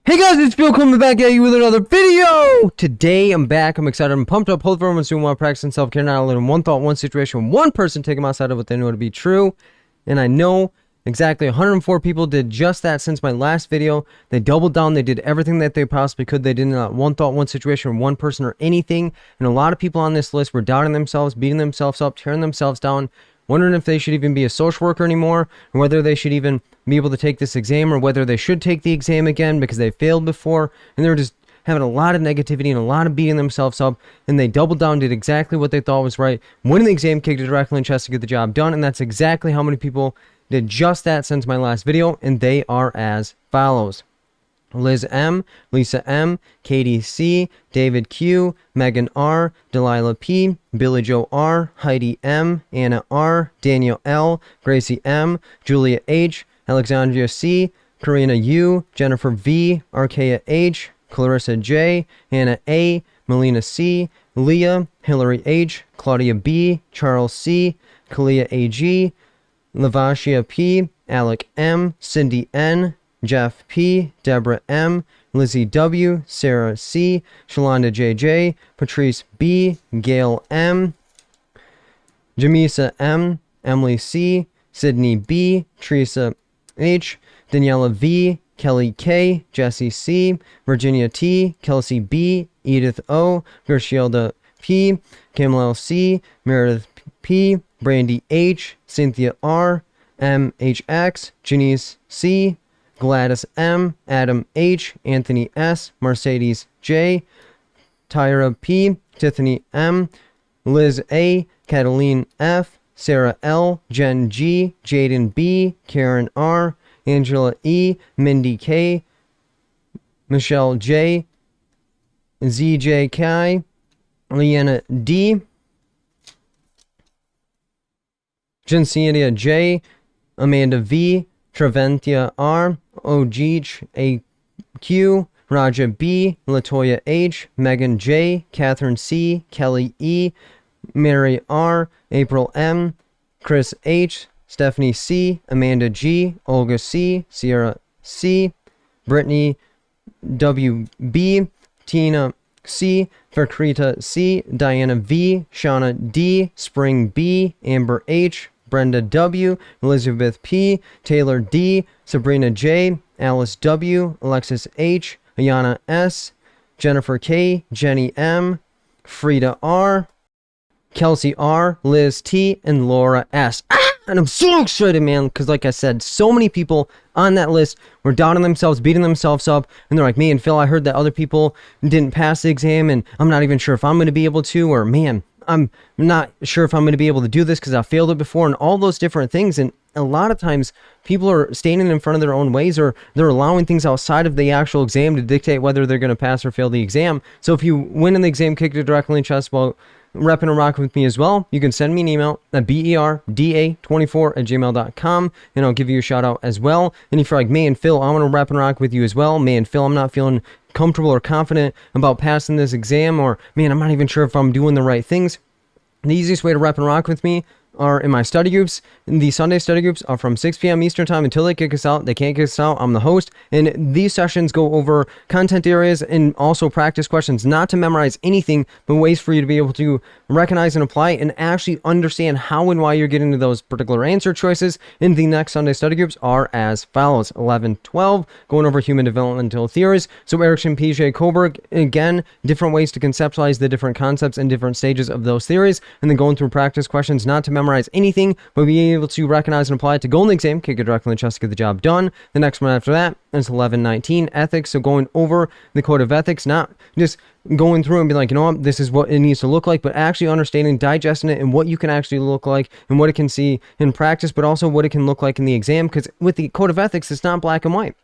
Hey guys, it's Bill coming back at you with another video! Today I'm back, I'm excited, I'm pumped up, hopefully everyone's doing well, practicing self-care, not only in one thought, one situation, one person take them outside of what they know to be true. And I know exactly 104 people did just that since my last video. They doubled down, they did everything that they possibly could. They did not one thought, one situation, one person, or anything. And a lot of people on this list were doubting themselves, beating themselves up, tearing themselves down, wondering if they should even be a social worker anymore, or whether they should even be able to take this exam, or whether they should take the exam again because they failed before. And they were just having a lot of negativity and a lot of beating themselves up, and they doubled down, did exactly what they thought was right, winning the exam, kicked it directly in the chest to get the job done. And that's exactly how many people did just that since my last video, and they are as follows: Liz M, Lisa M, Katie C, David Q, Megan R, Delilah P, Billy Joe R, Heidi M, Anna R, Daniel L, Gracie M, Julia H, Alexandria C, Karina U, Jennifer V, Arkea H, Clarissa J, Hannah A, Melina C, Leah, Hillary H, Claudia B, Charles C, Kalia AG, Lavashia P, Alec M, Cindy N, Jeff P, Deborah M, Lizzie W, Sarah C, Shalonda JJ, Patrice B, Gail M, Jamisa M, Emily C, Sydney B, Teresa H, Daniela V, Kelly K, Jesse C, Virginia T, Kelsey B, Edith O, Gershielda P, Camille C, Meredith P, Brandy H, Cynthia R, MHX, Janice C, Gladys M, Adam H, Anthony S, Mercedes J, Tyra P, Tiffany M, Liz A, Cataline F, Sarah L, Jen G, Jaden B, Karen R, Angela E, Mindy K, Michelle J, ZJ K, Leanna D, Jensinia J, Amanda V, Traventia R, Ojich AQ, Raja B, Latoya H, Megan J, Catherine C, Kelly E, Mary R, April M, Chris H, Stephanie C, Amanda G, Olga C, Sierra C, Brittany WB, Tina C, Fakrita C, Diana V, Shauna D, Spring B, Amber H, Brenda W, Elizabeth P, Taylor D, Sabrina J, Alice W, Alexis H, Ayana S, Jennifer K, Jenny M, Frida R, Kelsey R, Liz T, and Laura S. And I'm so excited, man, because like I said, so many people on that list were doubting themselves, beating themselves up, and they're like, man, Phil, I heard that other people didn't pass the exam, and I'm not even sure if I'm going to be able to, or man, I'm not sure if I'm going to be able to do this because I failed it before, and all those different things. And a lot of times people are standing in front of their own ways, or they're allowing things outside of the actual exam to dictate whether they're going to pass or fail the exam. So if you win in the exam, kick it directly in chest while repping and rocking with me as well, you can send me an email at berda24@gmail.com, and I'll give you a shout out as well. And if you're like, man, Phil, I want to rep and rock with you as well. Man, Phil, I'm not feeling comfortable or confident about passing this exam, or man, I'm not even sure if I'm doing the right things. The easiest way to rep and rock with me are in my study groups. The Sunday study groups are from 6 p.m. Eastern time until they kick us out. They can't kick us out. I'm the host. And these sessions go over content areas and also practice questions, not to memorize anything, but ways for you to be able to recognize and apply and actually understand how and why you're getting to those particular answer choices. In the next Sunday study groups are as follows: 11-12, going over human developmental theories. So Erickson, P.J. Kohlberg, again, different ways to conceptualize the different concepts and different stages of those theories. And then going through practice questions, not to memorize anything, but be able to recognize and apply it to go in the exam, kick it directly in the chest to get the job done. The next one after that is 11-19, ethics. So going over the code of ethics, not just going through and be like, you know what, this is what it needs to look like, but actually understanding, digesting it, and what you can actually look like and what it can see in practice, but also what it can look like in the exam. Because with the code of ethics, it's not black and white.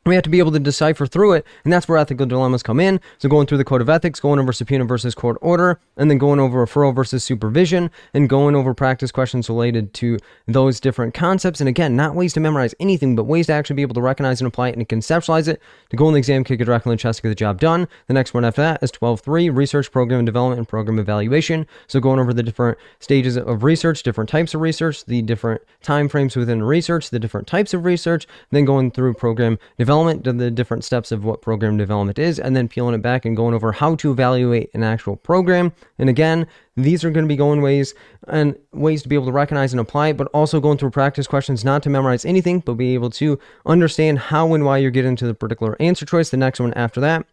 We have to be able to decipher through it, and that's where ethical dilemmas come in. So going through the code of ethics, going over subpoena versus court order, and then going over referral versus supervision, and going over practice questions related to those different concepts. And again, not ways to memorize anything, but ways to actually be able to recognize and apply it and conceptualize it to go in the exam, kick it directly in the chest to get the job done. The next one after that is 12-3, research, program development, and program evaluation. So going over the different stages of research, different types of research, the different time frames within research, the different types of research, then going through program development development, the different steps of what program development is, and then peeling it back and going over how to evaluate an actual program. And again, these are going to be going ways to be able to recognize and apply it, but also going through practice questions, not to memorize anything, but be able to understand how and why you're getting to the particular answer choice. The next one after that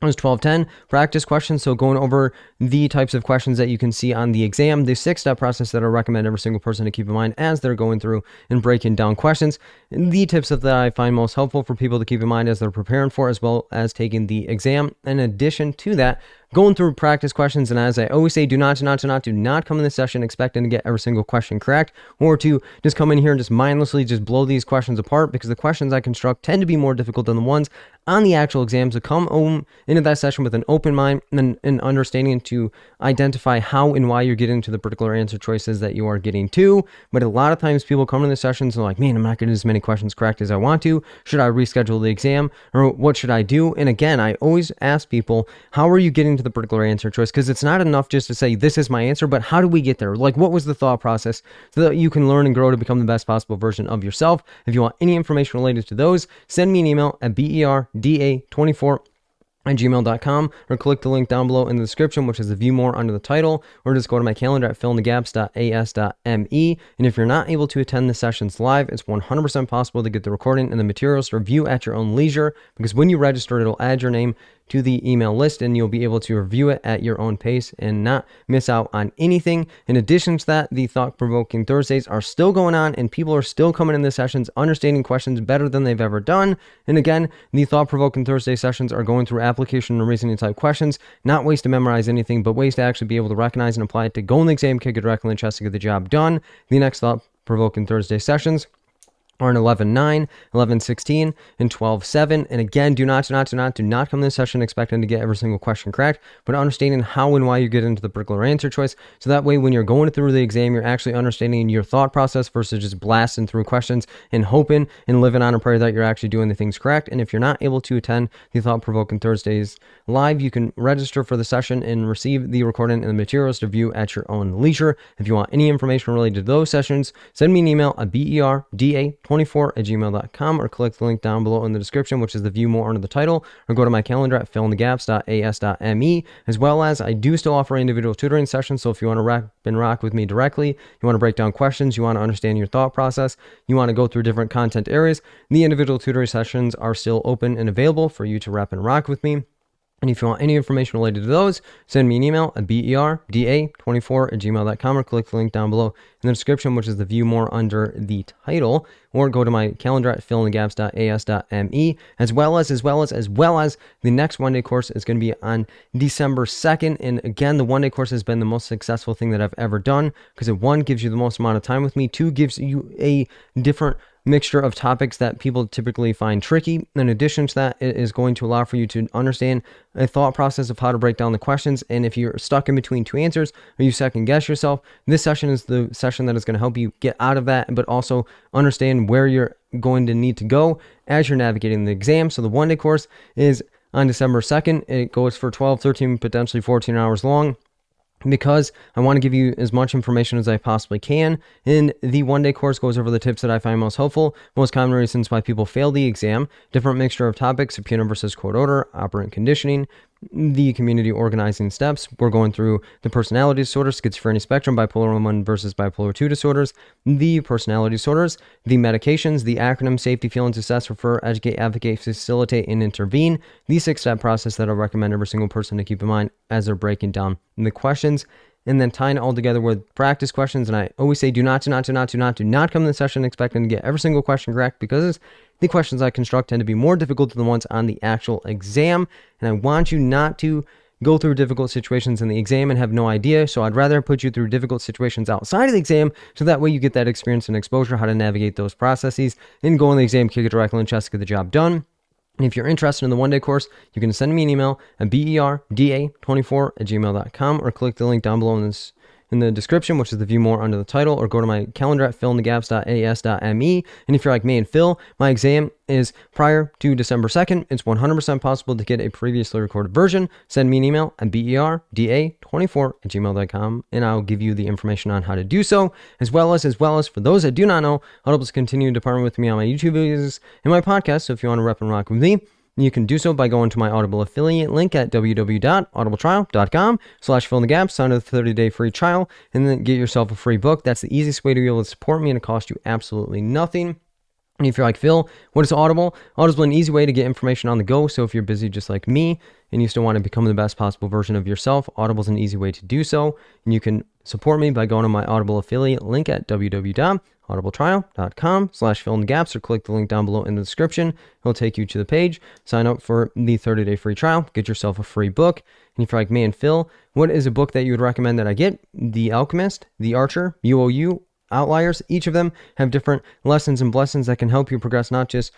was 1210 practice questions. So going over the types of questions that you can see on the exam, the 6-step process that I recommend every single person to keep in mind as they're going through and breaking down questions. The tips that I find most helpful for people to keep in mind as they're preparing for, as well as taking the exam. In addition to that, going through practice questions, and as I always say, do not come in this session expecting to get every single question correct, or to just come in here and just mindlessly just blow these questions apart, because the questions I construct tend to be more difficult than the ones on the actual exam. So come into that session with an open mind and an understanding to identify how and why you're getting to the particular answer choices that you are getting to. But a lot of times people come to the sessions and are like, man, I'm not getting as many questions correct as I want to. Should I reschedule the exam, or what should I do? And again, I always ask people, how are you getting to the particular answer choice? Because it's not enough just to say this is my answer, but how do we get there? Like, what was the thought process, so that you can learn and grow to become the best possible version of yourself. If you want any information related to those, send me an email at berda24@gmail.com, or click the link down below in the description, which is the view more under the title, or just go to my calendar at fillinthegaps.as.me. And if you're not able to attend the sessions live, it's 100% possible to get the recording and the materials to review at your own leisure, because when you register, it'll add your name to the email list, and you'll be able to review it at your own pace and not miss out on anything. In addition to that, the thought-provoking Thursdays are still going on, and people are still coming in the sessions understanding questions better than they've ever done. And again, the thought-provoking Thursday sessions are going through application and reasoning type questions, not ways to memorize anything, but ways to actually be able to recognize and apply it to go in the exam, kick it directly in the chest to get the job done. The next thought-provoking Thursday sessions are in 11.9, 11.16, and 12.7. And again, do not come to this session expecting to get every single question correct, but understanding how and why you get into the particular answer choice. So that way, when you're going through the exam, you're actually understanding your thought process versus just blasting through questions and hoping and living on a prayer that you're actually doing the things correct. And if you're not able to attend the Thought-Provoking Thursdays live, you can register for the session and receive the recording and the materials to view at your own leisure. If you want any information related to those sessions, send me an email at berda24@gmail.com, or click the link down below in the description, which is the view more under the title, or go to my calendar at fillinthegaps.as.me. As well as, I do still offer individual tutoring sessions, so if you want to rock with me directly, you want to break down questions, you want to understand your thought process, you want to go through different content areas, the individual tutoring sessions are still open and available for you to rep and rock with me. And if you want any information related to those, send me an email at berda24@gmail.com, or click the link down below in the description, which is the view more under the title, or go to my calendar at fillinthegaps.as.me. As well as the next one-day course is going to be on December 2nd. And again, the one-day course has been the most successful thing that I've ever done, because it, one, gives you the most amount of time with me, two, gives you a different mixture of topics that people typically find tricky. In addition to that, it is going to allow for you to understand a thought process of how to break down the questions. And if you're stuck in between two answers, or you second guess yourself, this session is the session that is going to help you get out of that, but also understand where you're going to need to go as you're navigating the exam. So the one-day course is on December 2nd. It goes for 12, 13, potentially 14 hours long, because I want to give you as much information as I possibly can. And the one-day course goes over the tips that I find most helpful, most common reasons why people fail the exam, different mixture of topics, subpoena versus court order, operant conditioning, the community organizing steps. We're going through the personality disorders, schizophrenia spectrum, bipolar 1 versus bipolar 2 disorders, the personality disorders, the medications, the acronym safety, feelings, assess, refer, educate, advocate, facilitate, and intervene. The 6-step process that I recommend every single person to keep in mind as they're breaking down the questions, and then tying it all together with practice questions. And I always say, do not come to the session expecting to get every single question correct, because the questions I construct tend to be more difficult than the ones on the actual exam. And I want you not to go through difficult situations in the exam and have no idea. So I'd rather put you through difficult situations outside of the exam, so that way you get that experience and exposure, how to navigate those processes, and go in the exam, kick it directly in the chest to get the job done. And if you're interested in the one-day course, you can send me an email at berda24@gmail.com, or click the link down below in this in the description, which is the view more under the title, or go to my calendar at fillinthegaps.as.me. And if you're like, man, Phil, my exam is prior to December 2nd, it's 100% possible to get a previously recorded version. Send me an email at berda24@gmail.com, and I'll give you the information on how to do so, as well as for those that do not know, Audible's continuing to partner with me on my YouTube videos and my podcast. So if you want to rep and rock with me, you can do so by going to my Audible affiliate link at www.audibletrial.com/fillinthegaps, sign up for the 30-day free trial, and then get yourself a free book. That's the easiest way to be able to support me, and it costs you absolutely nothing. And if you're like, Phil, what is Audible? Audible's an easy way to get information on the go. So if you're busy just like me and you still want to become the best possible version of yourself, Audible's an easy way to do so. And you can support me by going to my Audible affiliate link at www.audibletrial.com/fillinthegaps, or click the link down below in the description. It'll take you to the page. Sign up for the 30-day free trial. Get yourself a free book. And if you're like, man, Phil, what is a book that you would recommend that I get? The Alchemist, The Archer, UOU, Outliers. Each of them have different lessons and blessings that can help you progress, not just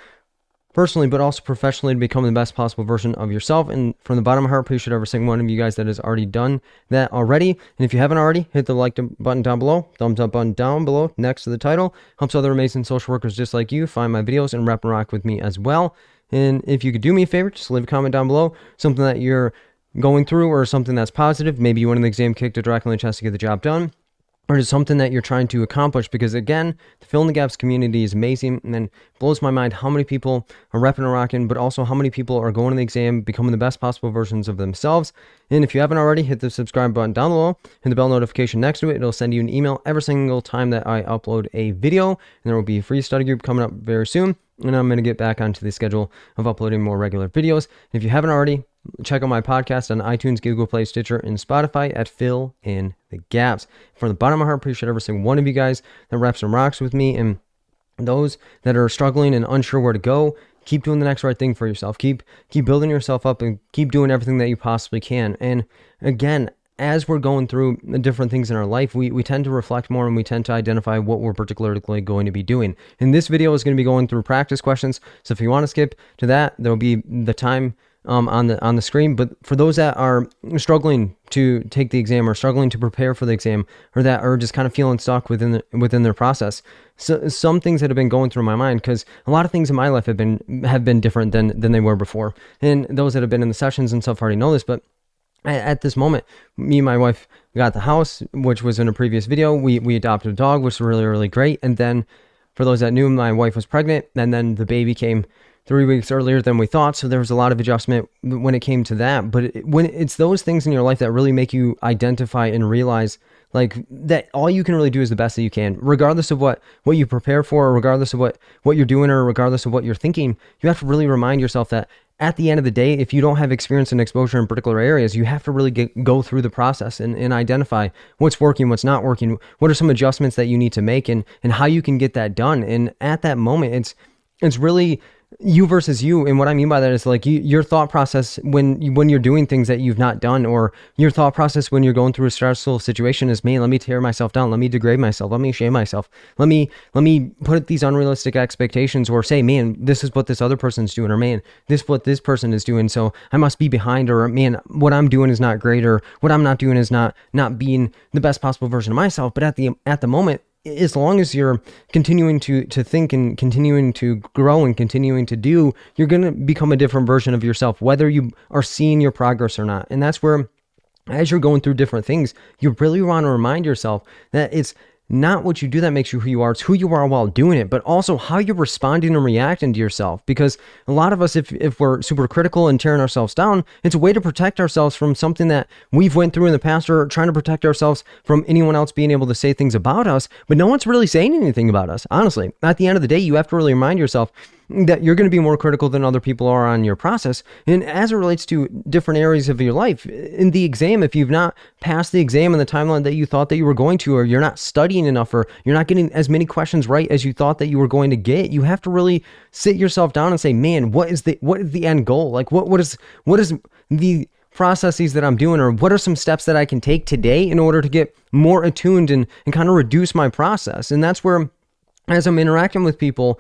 personally, but also professionally, to become the best possible version of yourself. And from the bottom of my heart, appreciate every single one of you guys that has already done that already. And if you haven't already, hit the like button down below, thumbs up button down below next to the title. Helps other amazing social workers just like you find my videos and rep and rock with me as well. And if you could do me a favor, just leave a comment down below, something that you're going through or something that's positive. Maybe you went in the exam, kicked it directly in the chest to get the job done, or just something that you're trying to accomplish. Because again, the Fill in the Gaps community is amazing, and then blows my mind how many people are repping and rocking, but also how many people are going to the exam, becoming the best possible versions of themselves. And if you haven't already, hit the subscribe button down below and the bell notification next to it. It'll send you an email every single time that I upload a video, and there will be a free study group coming up very soon. And I'm going to get back onto the schedule of uploading more regular videos. If you haven't already, check out my podcast on iTunes, Google Play, Stitcher, and Spotify at Fill in the Gaps. From the bottom of my heart, appreciate every single one of you guys that reps and rocks with me. And those that are struggling and unsure where to go, keep doing the next right thing for yourself. Keep building yourself up and keep doing everything that you possibly can. And again, as we're going through different things in our life, we tend to reflect more, and we tend to identify what we're particularly going to be doing. And this video is going to be going through practice questions. So if you want to skip to that, there'll be the time on the screen. But for those that are struggling to take the exam, or struggling to prepare for the exam, or that are just kind of feeling stuck within their process, so some things that have been going through my mind, because a lot of things in my life have been different than they were before. And those that have been in the sessions and stuff already know this, but at this moment, me and my wife got the house, which was in a previous video. We adopted a dog, which was really, really great. And then for those that knew, my wife was pregnant, and then the baby came 3 weeks earlier than we thought. So there was a lot of adjustment when it came to that. But when it's those things in your life that really make you identify and realize like that all you can really do is the best that you can, regardless of what you prepare for, or regardless of what you're doing, or regardless of what you're thinking. You have to really remind yourself that at the end of the day, if you don't have experience and exposure in particular areas, you have to really go through the process and identify what's working, what's not working, what are some adjustments that you need to make, and how you can get that done. And at that moment, it's really you versus you. And what I mean by that is like your thought process when you're doing things that you've not done, or your thought process when you're going through a stressful situation is, man, let me tear myself down, let me degrade myself, let me shame myself, let me put these unrealistic expectations, or say, man, this is what this other person's doing, or man, this is what this person is doing, so I must be behind, or man, what I'm doing is not great, or what I'm not doing is not being the best possible version of myself. But at the moment, as long as you're continuing to think and continuing to grow and continuing to do, you're going to become a different version of yourself, whether you are seeing your progress or not. And that's where, as you're going through different things, you really want to remind yourself that it's not what you do that makes you who you are. It's who you are while doing it, but also how you're responding and reacting to yourself. Because a lot of us, if we're super critical and tearing ourselves down, it's a way to protect ourselves from something that we've went through in the past, or trying to protect ourselves from anyone else being able to say things about us, but no one's really saying anything about us. Honestly, at the end of the day, you have to really remind yourself that you're going to be more critical than other people are on your process. And as it relates to different areas of your life, in the exam, if you've not passed the exam in the timeline that you thought that you were going to, or you're not studying enough, or you're not getting as many questions right as you thought that you were going to get, you have to really sit yourself down and say, man, what is the end goal? Like what is the processes that I'm doing, or what are some steps that I can take today in order to get more attuned and kind of reduce my process? And that's where as I'm interacting with people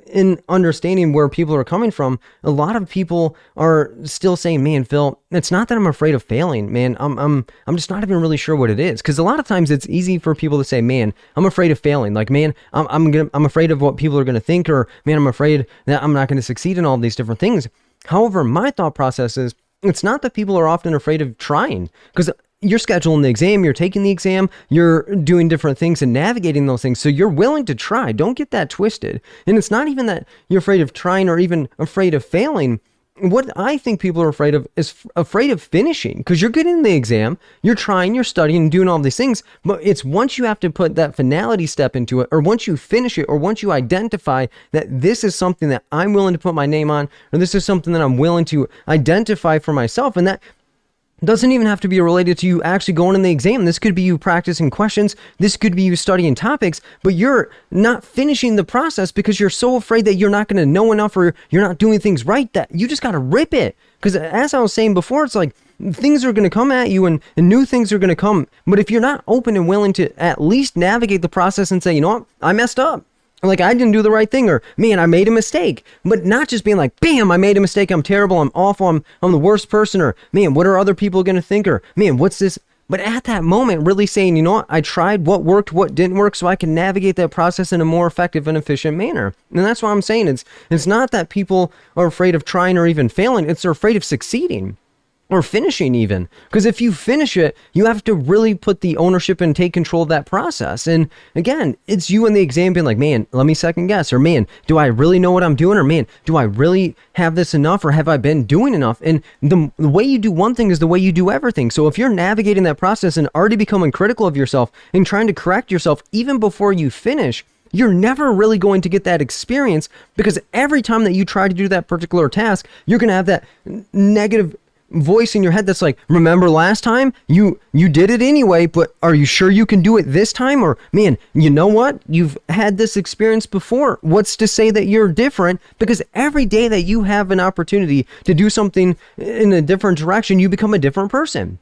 in understanding where people are coming from, a lot of people are still saying, man, Phil, it's not that I'm afraid of failing, man. I'm just not even really sure what it is. Cause a lot of times it's easy for people to say, man, I'm afraid of failing. Like, man, I'm afraid of what people are going to think, or man, I'm afraid that I'm not going to succeed in all these different things. However, my thought process is, it's not that people are often afraid of trying, because you're scheduling the exam, you're taking the exam, you're doing different things and navigating those things. So you're willing to try. Don't get that twisted. And it's not even that you're afraid of trying or even afraid of failing. What I think people are afraid of is afraid of finishing, because you're getting the exam, you're trying, you're studying, and doing all these things. But it's once you have to put that finality step into it, or once you finish it, or once you identify that this is something that I'm willing to put my name on, or this is something that I'm willing to identify for myself. And that doesn't even have to be related to you actually going in the exam. This could be you practicing questions. This could be you studying topics, but you're not finishing the process because you're so afraid that you're not going to know enough, or you're not doing things right, that you just got to rip it. Because as I was saying before, it's like things are going to come at you, and new things are going to come. But if you're not open and willing to at least navigate the process and say, you know what, I messed up. Like, I didn't do the right thing, or man, I made a mistake. But not just being like, bam, I made a mistake, I'm terrible, I'm awful, I'm the worst person, or man, what are other people going to think, or man, what's this? But at that moment, really saying, you know what, I tried, what worked, what didn't work, so I can navigate that process in a more effective and efficient manner. And that's what I'm saying. It's not that people are afraid of trying or even failing, it's they're afraid of succeeding. Or finishing even. Because if you finish it, you have to really put the ownership and take control of that process. And again, it's you in the exam being like, man, let me second guess. Or man, do I really know what I'm doing? Or man, do I really have this enough? Or have I been doing enough? And the way you do one thing is the way you do everything. So if you're navigating that process and already becoming critical of yourself and trying to correct yourself even before you finish, you're never really going to get that experience, because every time that you try to do that particular task, you're going to have that negative voice in your head that's like, remember last time you did it anyway, but are you sure you can do it this time? Or man, you know what, you've had this experience before, what's to say that you're different? Because every day that you have an opportunity to do something in a different direction, you become a different person.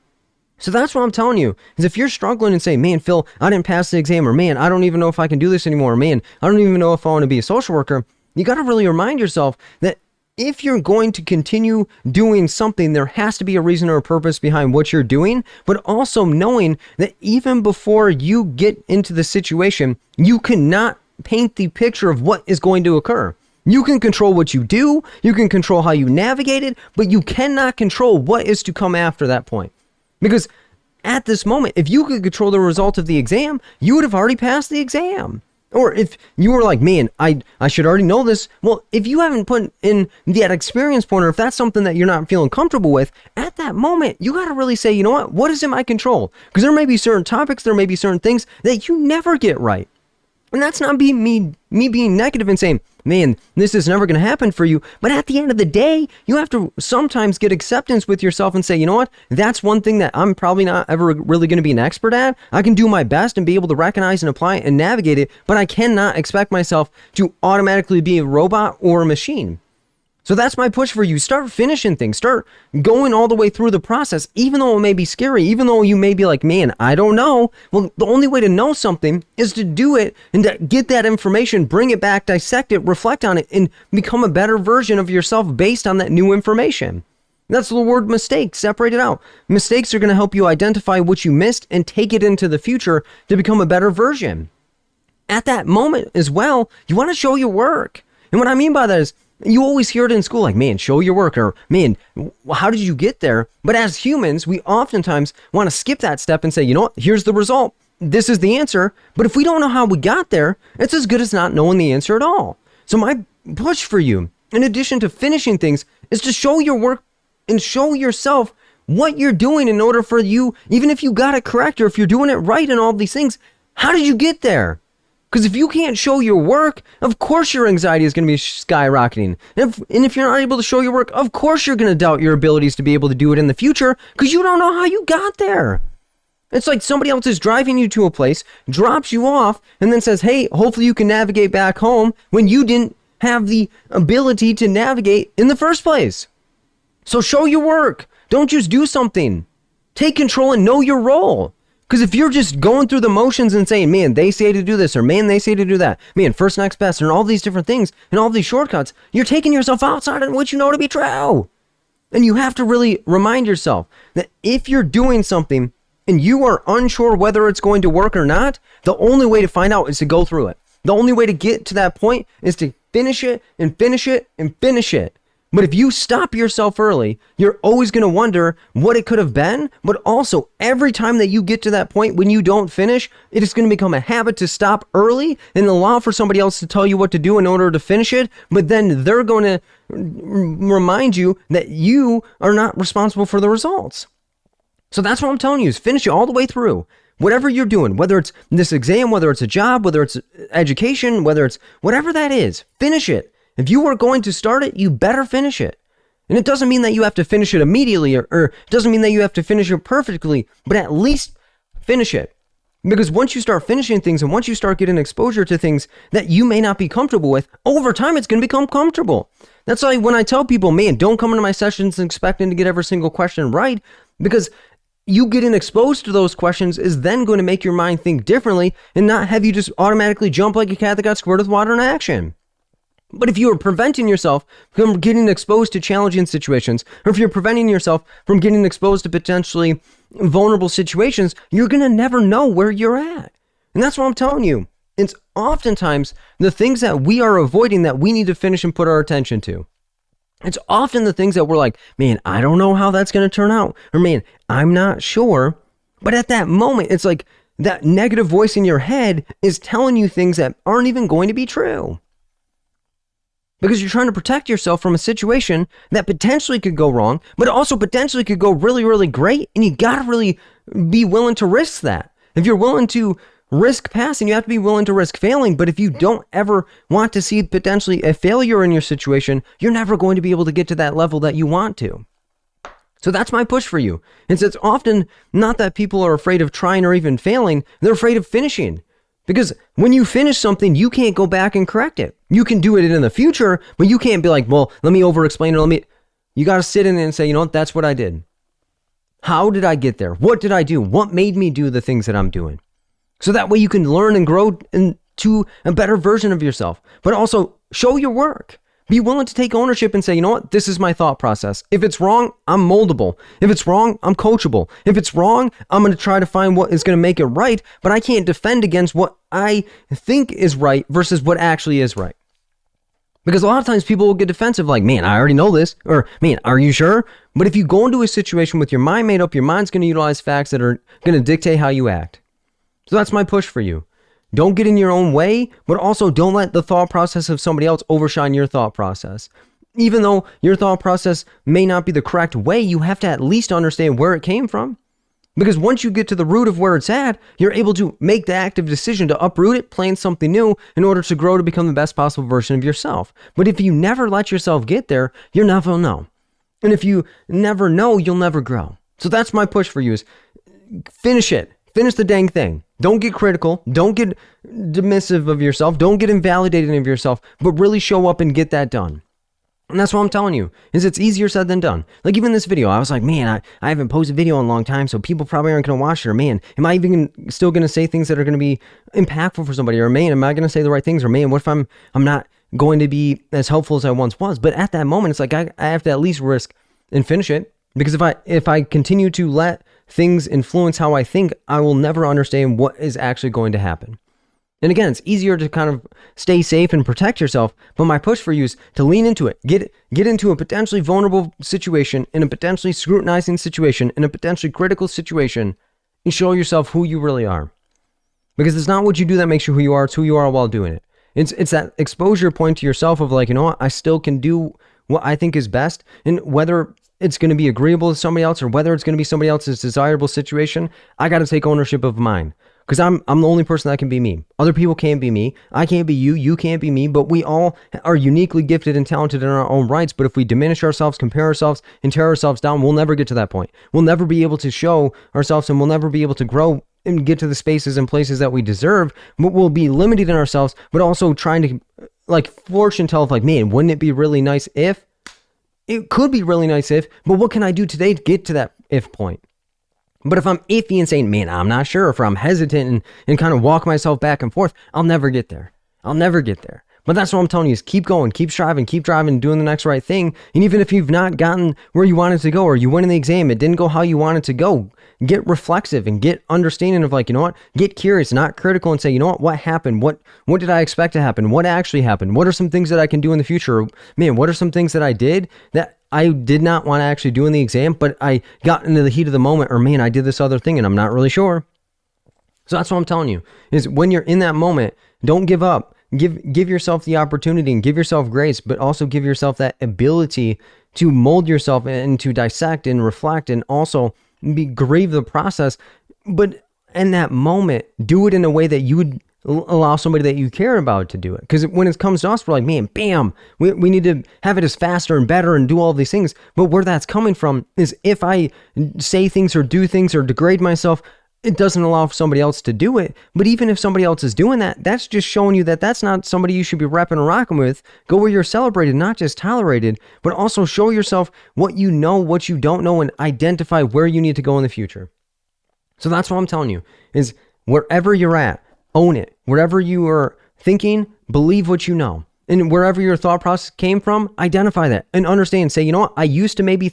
So that's what I'm telling you, is if you're struggling and say, man, Phil, I didn't pass the exam, or man, I don't even know if I can do this anymore, or man, I don't even know if I want to be a social worker, you got to really remind yourself that if you're going to continue doing something, there has to be a reason or a purpose behind what you're doing, but also knowing that even before you get into the situation, you cannot paint the picture of what is going to occur. You can control what you do, you can control how you navigate it, but you cannot control what is to come after that point. Because at this moment, if you could control the result of the exam, you would have already passed the exam. Or if you were like, man, I should already know this. Well, if you haven't put in that experience point, or if that's something that you're not feeling comfortable with, at that moment, you got to really say, you know what is in my control? Because there may be certain topics, there may be certain things that you never get right. And that's not being me being negative and saying, man, this is never going to happen for you. But at the end of the day, you have to sometimes get acceptance with yourself and say, you know what, that's one thing that I'm probably not ever really going to be an expert at. I can do my best and be able to recognize and apply it and navigate it, but I cannot expect myself to automatically be a robot or a machine. So that's my push for you. Start finishing things. Start going all the way through the process, even though it may be scary, even though you may be like, man, I don't know. Well, the only way to know something is to do it and to get that information, bring it back, dissect it, reflect on it, and become a better version of yourself based on that new information. That's the word mistake. Separate it out. Mistakes are going to help you identify what you missed and take it into the future to become a better version. At that moment as well, you want to show your work. And what I mean by that is, you always hear it in school, like, man, show your work, or man, how did you get there? But as humans, we oftentimes want to skip that step and say, you know what, here's the result. This is the answer. But if we don't know how we got there, it's as good as not knowing the answer at all. So my push for you, in addition to finishing things, is to show your work and show yourself what you're doing in order for you, even if you got it correct or if you're doing it right and all these things, how did you get there? Because if you can't show your work, of course your anxiety is going to be skyrocketing. And if you're not able to show your work, of course you're going to doubt your abilities to be able to do it in the future because you don't know how you got there. It's like somebody else is driving you to a place, drops you off, and then says, hey, hopefully you can navigate back home when you didn't have the ability to navigate in the first place. So show your work. Don't just do something. Take control and know your role. Because if you're just going through the motions and saying, man, they say to do this, or man, they say to do that, man, first, next, best, and all these different things, and all these shortcuts, you're taking yourself outside of what you know to be true. And you have to really remind yourself that if you're doing something and you are unsure whether it's going to work or not, the only way to find out is to go through it. The only way to get to that point is to finish it and finish it and finish it. But if you stop yourself early, you're always going to wonder what it could have been. But also, every time that you get to that point when you don't finish, it is going to become a habit to stop early and allow for somebody else to tell you what to do in order to finish it. But then they're going to remind you that you are not responsible for the results. So that's what I'm telling you, is finish it all the way through. Whatever you're doing, whether it's this exam, whether it's a job, whether it's education, whether it's whatever that is, finish it. If you are going to start it, you better finish it. And it doesn't mean that you have to finish it immediately, or it doesn't mean that you have to finish it perfectly, but at least finish it. Because once you start finishing things and once you start getting exposure to things that you may not be comfortable with, over time it's going to become comfortable. That's why when I tell people, man, don't come into my sessions expecting to get every single question right, because you getting exposed to those questions is then going to make your mind think differently and not have you just automatically jump like a cat that got squirted with water in action. But if you are preventing yourself from getting exposed to challenging situations, or if you're preventing yourself from getting exposed to potentially vulnerable situations, you're going to never know where you're at. And that's what I'm telling you. It's oftentimes the things that we are avoiding that we need to finish and put our attention to. It's often the things that we're like, man, I don't know how that's going to turn out. Or man, I'm not sure. But at that moment, it's like that negative voice in your head is telling you things that aren't even going to be true. Because you're trying to protect yourself from a situation that potentially could go wrong, but also potentially could go really, really great. And you got to really be willing to risk that. If you're willing to risk passing, you have to be willing to risk failing. But if you don't ever want to see potentially a failure in your situation, you're never going to be able to get to that level that you want to. So that's my push for you. It's often not that people are afraid of trying or even failing. They're afraid of finishing. Because when you finish something, you can't go back and correct it. You can do it in the future, but you can't be like, well, let me over-explain it. You got to sit in it and say, you know what, that's what I did. How did I get there? What did I do? What made me do the things that I'm doing? So that way you can learn and grow into a better version of yourself, but also show your work. Be willing to take ownership and say, you know what, this is my thought process. If it's wrong, I'm moldable. If it's wrong, I'm coachable. If it's wrong, I'm going to try to find what is going to make it right, but I can't defend against what I think is right versus what actually is right. Because a lot of times people will get defensive like, man, I already know this, or man, are you sure? But if you go into a situation with your mind made up, your mind's going to utilize facts that are going to dictate how you act. So that's my push for you. Don't get in your own way, but also don't let the thought process of somebody else overshine your thought process. Even though your thought process may not be the correct way, you have to at least understand where it came from. Because once you get to the root of where it's at, you're able to make the active decision to uproot it, plant something new in order to grow to become the best possible version of yourself. But if you never let yourself get there, you'll never know. And if you never know, you'll never grow. So that's my push for you, is finish it. Finish the dang thing. Don't get critical. Don't get dismissive of yourself. Don't get invalidated of yourself, but really show up and get that done. And that's what I'm telling you, is it's easier said than done. Like even this video, I was like, man, I haven't posted a video in a long time, so people probably aren't going to watch it. Or man, am I even still going to say things that are going to be impactful for somebody? Or man, am I going to say the right things? Or man, what if I'm not going to be as helpful as I once was? But at that moment, it's like I have to at least risk and finish it. Because if I continue to let things influence how I think, I will never understand what is actually going to happen. And again, it's easier to kind of stay safe and protect yourself, but my push for you is to lean into it. Get into a potentially vulnerable situation, in a potentially scrutinizing situation, in a potentially critical situation, and show yourself who you really are. Because it's not what you do that makes you who you are, it's who you are while doing it. It's that exposure point to yourself of like, you know what, I still can do what I think is best, and whether it's going to be agreeable to somebody else or whether it's going to be somebody else's desirable situation, I got to take ownership of mine. Because I'm the only person that can be me. Other people can't be me. I can't be you. You can't be me. But we all are uniquely gifted and talented in our own rights. But if we diminish ourselves, compare ourselves, and tear ourselves down, we'll never get to that point. We'll never be able to show ourselves, and we'll never be able to grow and get to the spaces and places that we deserve. But we'll be limited in ourselves, but also trying to like fortune tell of like, man, wouldn't it be really nice if? It could be really nice if, but what can I do today to get to that if point? But if I'm iffy and saying, man, I'm not sure, if I'm hesitant and kind of walk myself back and forth, I'll never get there. I'll never get there. But that's what I'm telling you is keep going, keep striving, keep driving, doing the next right thing. And even if you've not gotten where you wanted to go, or you went in the exam, it didn't go how you wanted to go, get reflexive and get understanding of like, you know what, get curious, not critical, and say, you know what happened? What did I expect to happen? What actually happened? What are some things that I can do in the future? Man, what are some things that I did that I did not want to actually do in the exam, but I got into the heat of the moment, or man, I did this other thing and I'm not really sure. So that's what I'm telling you is when you're in that moment, don't give up. Give yourself the opportunity and give yourself grace, but also give yourself that ability to mold yourself and to dissect and reflect and also grieve the process. But in that moment, do it in a way that you would allow somebody that you care about to do it. Because when it comes to us, we're like, man, bam, we need to have it as faster and better and do all these things. But where that's coming from is if I say things or do things or degrade myself, it doesn't allow somebody else to do it. But even if somebody else is doing that, that's just showing you that that's not somebody you should be repping and rocking with. Go where you're celebrated, not just tolerated, but also show yourself what you know, what you don't know, and identify where you need to go in the future. So that's what I'm telling you is wherever you're at, own it. Wherever you are thinking, believe what you know. And wherever your thought process came from, identify that and understand. Say, you know what? I used to maybe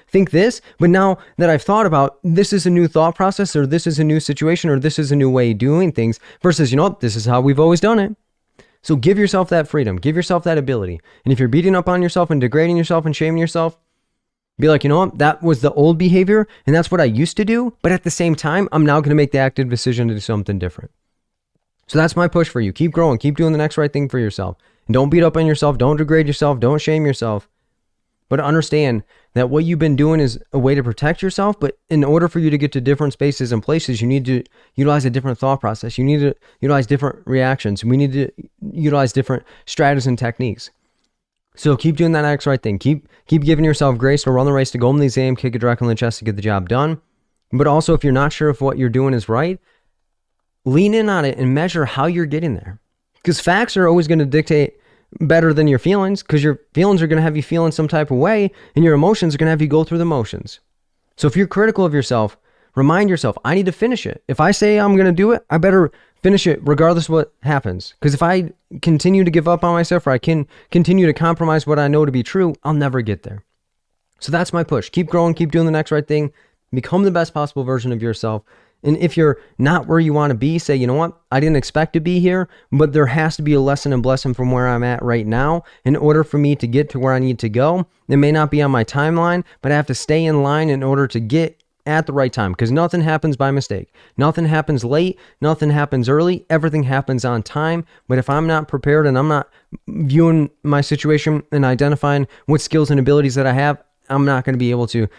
think this, but now that I've thought about this is a new thought process, or this is a new situation, or this is a new way of doing things versus, you know what? This is how we've always done it. So give yourself that freedom. Give yourself that ability. And if you're beating up on yourself and degrading yourself and shaming yourself, be like, you know what? That was the old behavior and that's what I used to do. But at the same time, I'm now going to make the active decision to do something different. So that's my push for you. Keep growing. Keep doing the next right thing for yourself. And don't beat up on yourself. Don't degrade yourself. Don't shame yourself. But understand that what you've been doing is a way to protect yourself. But in order for you to get to different spaces and places, you need to utilize a different thought process. You need to utilize different reactions. We need to utilize different strategies and techniques. So keep doing that next right thing. Keep giving yourself grace to run the race, to go in the exam, kick it directly in the chest to get the job done. But also, if you're not sure if what you're doing is right, lean in on it and measure how you're getting there. Because facts are always going to dictate better than your feelings, because your feelings are going to have you feeling some type of way and your emotions are going to have you go through the motions. So if you're critical of yourself, remind yourself, I need to finish it. If I say I'm going to do it, I better finish it regardless of what happens. Because if I continue to give up on myself, or I can continue to compromise what I know to be true, I'll never get there. So that's my push. Keep growing, keep doing the next right thing, become the best possible version of yourself. And if you're not where you want to be, say, you know what, I didn't expect to be here, but there has to be a lesson and blessing from where I'm at right now in order for me to get to where I need to go. It may not be on my timeline, but I have to stay in line in order to get at the right time, because nothing happens by mistake. Nothing happens late. Nothing happens early. Everything happens on time. But if I'm not prepared and I'm not viewing my situation and identifying what skills and abilities that I have, I'm not going to be able to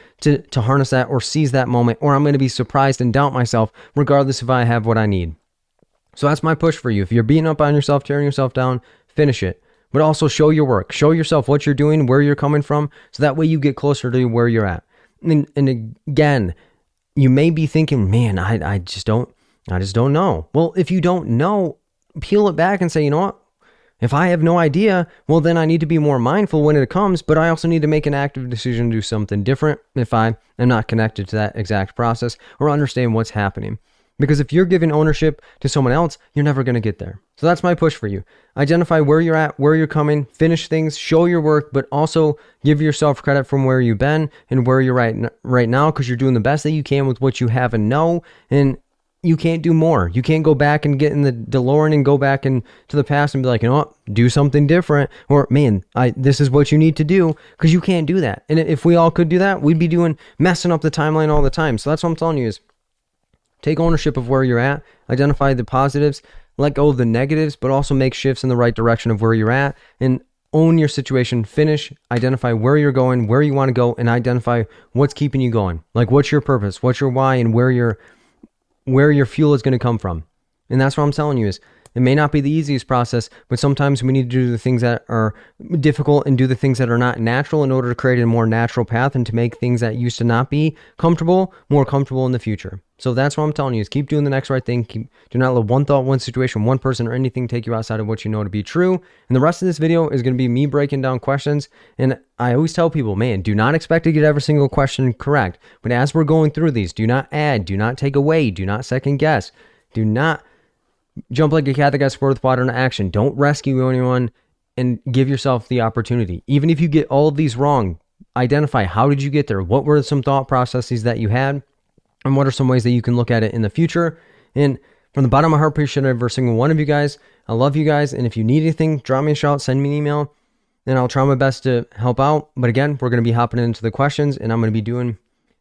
harness that or seize that moment, or I'm going to be surprised and doubt myself regardless if I have what I need. So that's my push for you. If you're beating up on yourself, tearing yourself down, finish it. But also show your work. Show yourself what you're doing, where you're coming from, so that way you get closer to where you're at. And again, you may be thinking, man, I just don't know. Well, if you don't know, peel it back and say, you know what? If I have no idea, well, then I need to be more mindful when it comes, but I also need to make an active decision to do something different if I am not connected to that exact process or understand what's happening. Because if you're giving ownership to someone else, you're never going to get there. So that's my push for you. Identify where you're at, where you're coming, finish things, show your work, but also give yourself credit from where you've been and where you're right now, because you're doing the best that you can with what you have and know, and you can't do more. You can't go back and get in the DeLorean and go back into the past and be like, you know what, do something different. Or, man, this is what you need to do, because you can't do that. And if we all could do that, we'd be messing up the timeline all the time. So that's what I'm telling you is take ownership of where you're at, identify the positives, let go of the negatives, but also make shifts in the right direction of where you're at, and own your situation, finish, identify where you're going, where you want to go, and identify what's keeping you going. Like, what's your purpose, what's your why, and where your fuel is going to come from. And that's what I'm telling you is It may not be the easiest process, but sometimes we need to do the things that are difficult and do the things that are not natural in order to create a more natural path and to make things that used to not be comfortable more comfortable in the future. So that's what I'm telling you, is keep doing the next right thing. Do not let one thought, one situation, one person, or anything take you outside of what you know to be true. And the rest of this video is going to be me breaking down questions. And I always tell people, man, do not expect to get every single question correct. But as we're going through these, do not add, do not take away, do not second guess, do not jump like a cat that got squirted with water into action. Don't rescue anyone, and give yourself the opportunity. Even if you get all of these wrong, identify how did you get there? What were some thought processes that you had? And what are some ways that you can look at it in the future? And from the bottom of my heart, appreciate every single one of you guys. I love you guys. And if you need anything, drop me a shout, send me an email, and I'll try my best to help out. But again, we're going to be hopping into the questions, and I'm going to be doing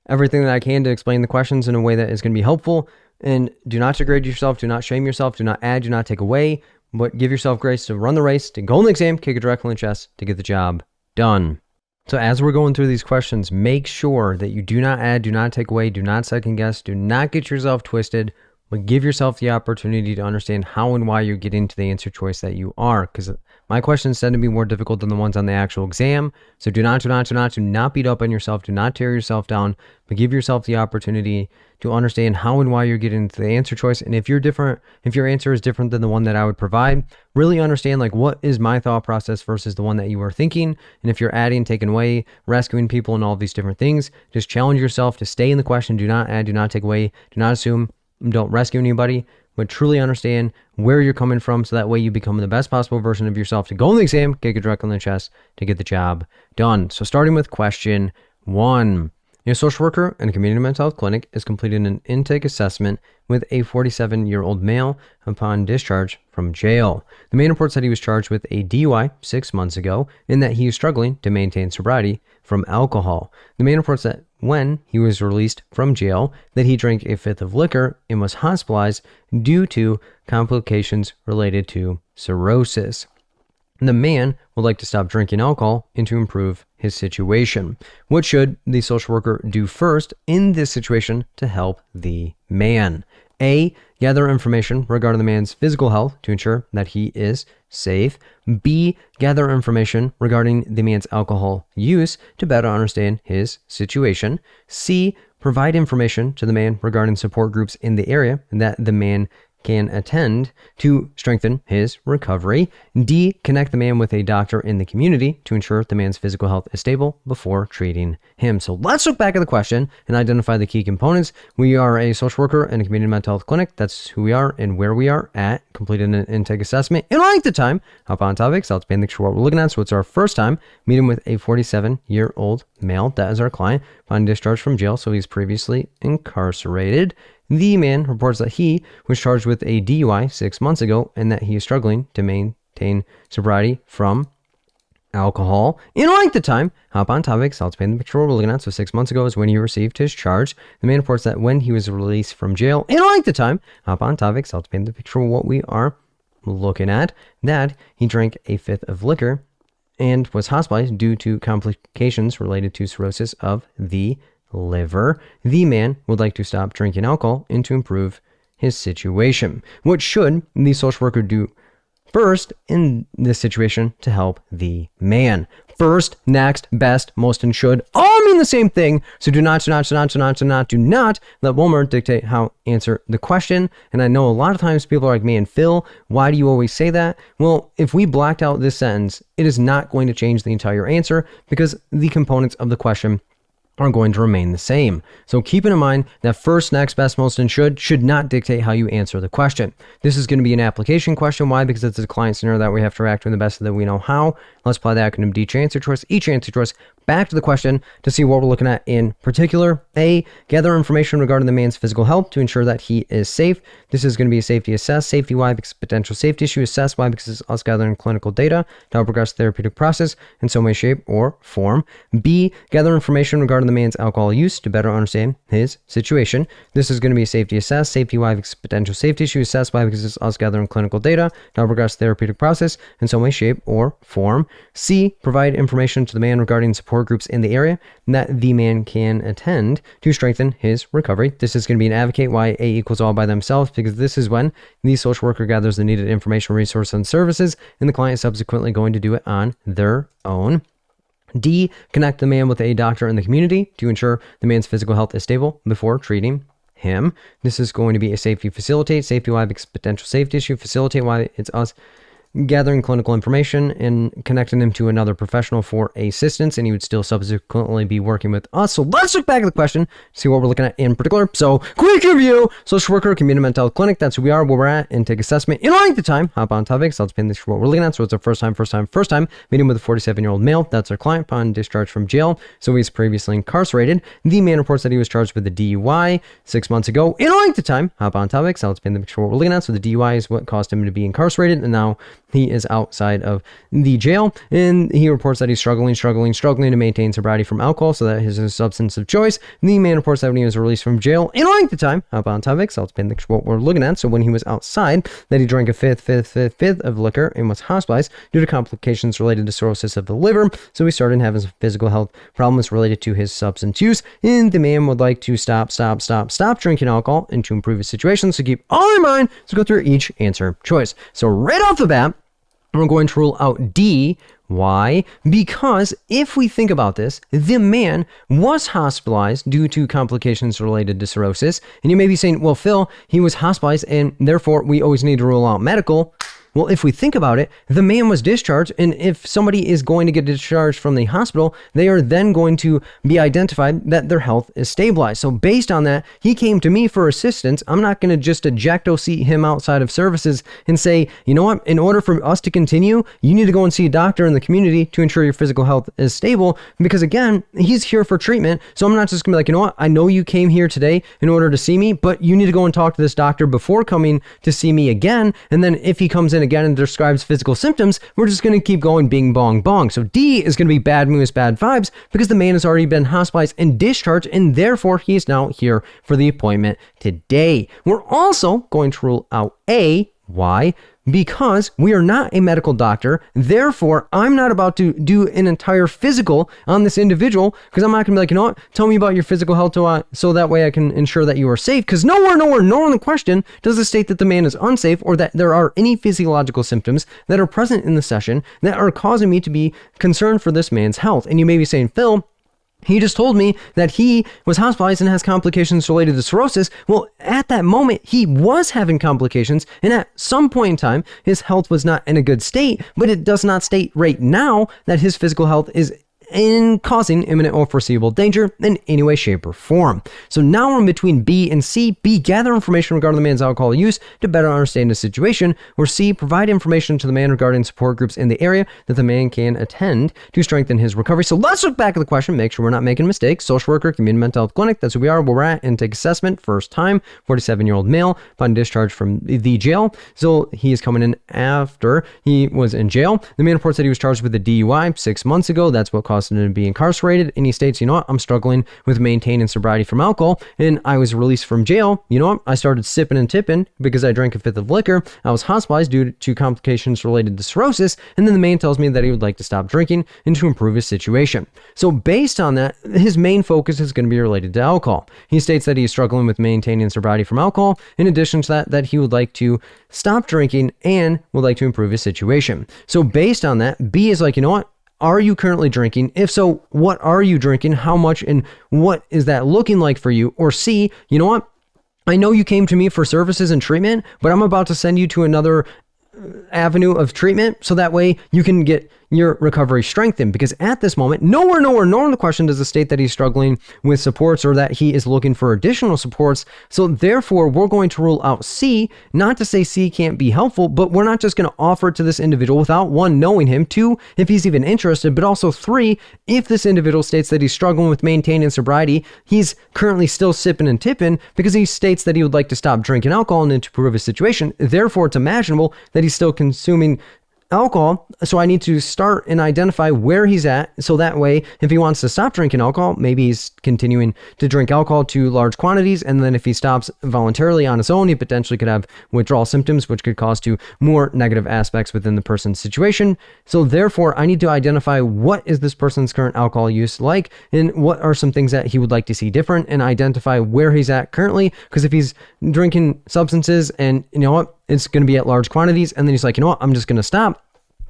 everything that I can to explain the questions in a way that is going to be helpful. And do not degrade yourself. Do not shame yourself. Do not add. Do not take away. But give yourself grace to run the race, to go in the exam, kick it directly in the chest, to get the job done. So as we're going through these questions, make sure that you do not add, do not take away, do not second guess, do not get yourself twisted, but give yourself the opportunity to understand how and why you're getting to the answer choice that you are. Because my questions tend to be more difficult than the ones on the actual exam. So do not beat up on yourself. Do not tear yourself down, but give yourself the opportunity to understand how and why you're getting to the answer choice. And if you're different, if your answer is different than the one that I would provide, really understand like what is my thought process versus the one that you are thinking. And if you're adding, taking away, rescuing people, and all of these different things, just challenge yourself to stay in the question. Do not add, do not take away, do not assume, don't rescue anybody, but truly understand where you're coming from, so that way you become the best possible version of yourself to go in the exam, kick it directly in the chest, to get the job done. So starting with question 1. A social worker in a community mental health clinic is completing an intake assessment with a 47-year-old male upon discharge from jail. The man reports that he was charged with a DUI 6 months ago and that he is struggling to maintain sobriety from alcohol. The man reports that when he was released from jail, that he drank a fifth of liquor and was hospitalized due to complications related to cirrhosis. The man would like to stop drinking alcohol and to improve his situation. What should the social worker do first in this situation to help the man? A, gather information regarding the man's physical health to ensure that he is safe. B, gather information regarding the man's alcohol use to better understand his situation. C, provide information to the man regarding support groups in the area that the man can attend to strengthen his recovery. D, connect the man with a doctor in the community to ensure the man's physical health is stable before treating him. So let's look back at the question and identify the key components. We are a social worker in a community mental health clinic. That's who we are and where we are at. Completed an intake assessment. And like the time, hop on topics. I'll explain what we're looking at. So it's our first time meeting with a 47-year-old male. That is our client upon discharge from jail. So he's previously incarcerated. The man reports that he was charged with a DUI 6 months ago and that he is struggling to maintain sobriety from alcohol. In like the time, hop on topics. I'll explain the picture we're looking at. So 6 months ago is when he received his charge. The man reports that when he was released from jail, in like the time, hop on topics. I'll explain the picture of what we are looking at, that he drank a fifth of liquor and was hospitalized due to complications related to cirrhosis of the liver. The man would like to stop drinking alcohol and to improve his situation. What should the social worker do first in this situation to help the man? First, next, best, most, and should all mean the same thing. So do not let one word dictate how answer the question. And I know a lot of times people are like, man, Phil, why do you always say that? Well, if we blacked out this sentence, it is not going to change the entire answer because the components of the question are going to remain the same. So keeping in mind that first, next, best, most, and should not dictate how you answer the question. This is going to be an application question. Why? Because it's a client scenario that we have to react to in the best that we know how. Let's apply the acronym D, each answer choice back to the question to see what we're looking at in particular. A, gather information regarding the man's physical health to ensure that he is safe. This is going to be a safety assess. Safety, why? Because potential safety issue. Assess, why? Because it's us gathering clinical data to help progress the therapeutic process in some way, shape, or form. B, gather information regarding the man's alcohol use to better understand his situation. This is going to be a safety assess, safety-wise potential safety issue assessed by because it's us gathering clinical data to help progress the therapeutic process in some way, shape, or form. C, provide information to the man regarding support groups in the area that the man can attend to strengthen his recovery. This is going to be an advocate why A equals all by themselves, because this is when the social worker gathers the needed information, resources, and services, and the client is subsequently going to do it on their own. D, connect the man with a doctor in the community to ensure the man's physical health is stable before treating him. This is going to be a safety facilitate, safety-wise potential safety issue, facilitate why it's us gathering clinical information and connecting them to another professional for assistance, and he would still subsequently be working with us. So let's look back at the question, see what we're looking at in particular. So quick review: social worker, community mental health clinic, that's who we are, where we're at, intake assessment. In length of time, hop on topic, so let's pin this for what we're looking at. So it's our first time meeting with a 47-year-old male. That's our client upon discharge from jail. So he's previously incarcerated. The man reports that he was charged with a DUI 6 months ago. In length of time, hop on topic, so let's pin the picture for what we're looking at. So the DUI is what caused him to be incarcerated, and now he is outside of the jail, and he reports that he's struggling to maintain sobriety from alcohol, so that is his substance of choice. The man reports that when he was released from jail, in length of time, hop on topic, so let's pin what we're looking at. So when he was outside, that he drank a fifth of liquor and was hospitalized due to complications related to cirrhosis of the liver. So he started having some physical health problems related to his substance use, and the man would like to stop drinking alcohol and to improve his situation. So keep all in mind to go through each answer choice. So right off the bat, we're going to rule out D. Why? Because if we think about this, the man was hospitalized due to complications related to cirrhosis. And you may be saying, well, Phil, he was hospitalized and therefore we always need to rule out medical. Well, if we think about it, the man was discharged, and if somebody is going to get discharged from the hospital, they are then going to be identified that their health is stabilized. So based on that, he came to me for assistance. I'm not going to just ejecto seat him outside of services and say, you know what, in order for us to continue, you need to go and see a doctor in the community to ensure your physical health is stable, because again, he's here for treatment. So I'm not just gonna be like, you know what, I know you came here today in order to see me, but you need to go and talk to this doctor before coming to see me again. And then if he comes in again and describes physical symptoms, we're just going to keep going bing bong bong. So D is going to be bad news, bad vibes, because the man has already been hospitalized and discharged, and therefore he is now here for the appointment today. We're also going to rule out A. Why? Because we are not a medical doctor. Therefore, I'm not about to do an entire physical on this individual, because I'm not going to be like, you know what, tell me about your physical health so that way I can ensure that you are safe. Because nowhere in the question does it state that the man is unsafe or that there are any physiological symptoms that are present in the session that are causing me to be concerned for this man's health. And you may be saying, Phil, he just told me that he was hospitalized and has complications related to cirrhosis. Well, at that moment, he was having complications, and at some point in time, his health was not in a good state, but it does not state right now that his physical health is in causing imminent or foreseeable danger in any way, shape, or form. So now we're in between B and C. B, gather information regarding the man's alcohol use to better understand the situation. Where C, provide information to the man regarding support groups in the area that the man can attend to strengthen his recovery. So let's look back at the question, make sure we're not making mistakes. Social worker, community mental health clinic, that's who we are, where we're at. Intake assessment, first time, 47-year-old male, upon discharge from the jail. So he is coming in after he was in jail. The man reports that he was charged with a DUI 6 months ago. That's what caused him to be incarcerated, and he states, you know what, I'm struggling with maintaining sobriety from alcohol, and I was released from jail. You know what, I started sipping and tipping because I drank a fifth of liquor. I was hospitalized due to complications related to cirrhosis, and then the man tells me that he would like to stop drinking and to improve his situation. So based on that, his main focus is going to be related to alcohol. He states that he's struggling with maintaining sobriety from alcohol. In addition to that he would like to stop drinking and would like to improve his situation. So based on that, B is like, you know what, are you currently drinking? If so, what are you drinking? How much, and what is that looking like for you? Or C, you know what, I know you came to me for services and treatment, but I'm about to send you to another avenue of treatment so that way you can get your recovery strengthened. Because at this moment, nowhere in the question does it state that he's struggling with supports or that he is looking for additional supports. So therefore, we're going to rule out C. Not to say C can't be helpful, but we're not just going to offer it to this individual without, one, knowing him, two, if he's even interested, but also three, if this individual states that he's struggling with maintaining sobriety, he's currently still sipping and tipping because he states that he would like to stop drinking alcohol and to improve his situation. Therefore, it's imaginable that he's still consuming alcohol. So I need to start and identify where he's at. So that way, if he wants to stop drinking alcohol, maybe he's continuing to drink alcohol to large quantities. And then if he stops voluntarily on his own, he potentially could have withdrawal symptoms, which could cause to more negative aspects within the person's situation. So therefore, I need to identify what is this person's current alcohol use like, and what are some things that he would like to see different, and identify where he's at currently. Because if he's drinking substances and you know what, it's going to be at large quantities, and then he's like, you know what, I'm just going to stop,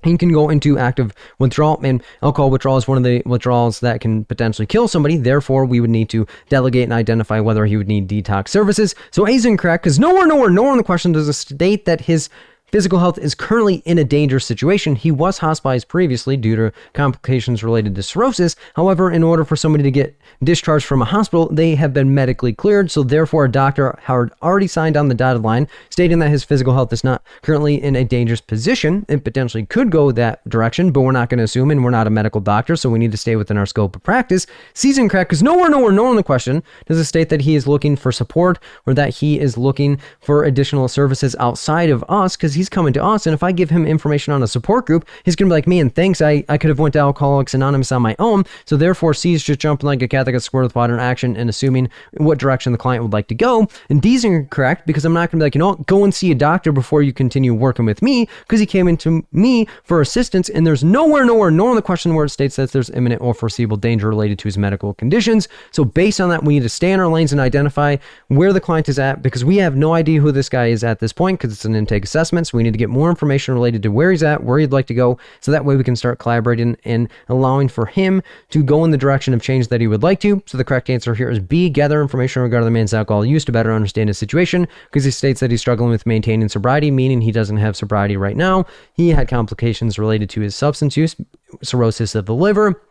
he can go into active withdrawal, and alcohol withdrawal is one of the withdrawals that can potentially kill somebody. Therefore, we would need to delegate and identify whether he would need detox services. So A is incorrect, because nowhere in the question does it state that his physical health is currently in a dangerous situation. He was hospitalized previously due to complications related to cirrhosis. However, in order for somebody to get discharged from a hospital, they have been medically cleared. So therefore, a doctor had already signed on the dotted line stating that his physical health is not currently in a dangerous position. It potentially could go that direction, but we're not going to assume, and we're not a medical doctor, so we need to stay within our scope of practice. C's incorrect, because nowhere in the question does it state that he is looking for support or that he is looking for additional services outside of us, because he's coming to us, and if I give him information on a support group, he's gonna be like, man, thanks, I could have went to Alcoholics Anonymous on my own. So therefore, C is just jumping like a cat that gets squirted with water in action and assuming what direction the client would like to go. And D's incorrect, because I'm not gonna be like, you know what, go and see a doctor before you continue working with me, because he came into me for assistance, and there's nowhere in the question where it states that there's imminent or foreseeable danger related to his medical conditions. So based on that, we need to stay in our lanes and identify where the client is at, because we have no idea who this guy is at this point, because it's an intake assessment. So we need to get more information related to where he's at, where he'd like to go, so that way we can start collaborating and allowing for him to go in the direction of change that he would like to. So the correct answer here is B, gather information regarding the man's alcohol use to better understand his situation, because he states that he's struggling with maintaining sobriety, meaning he doesn't have sobriety right now. He had complications related to his substance use, cirrhosis of the liver,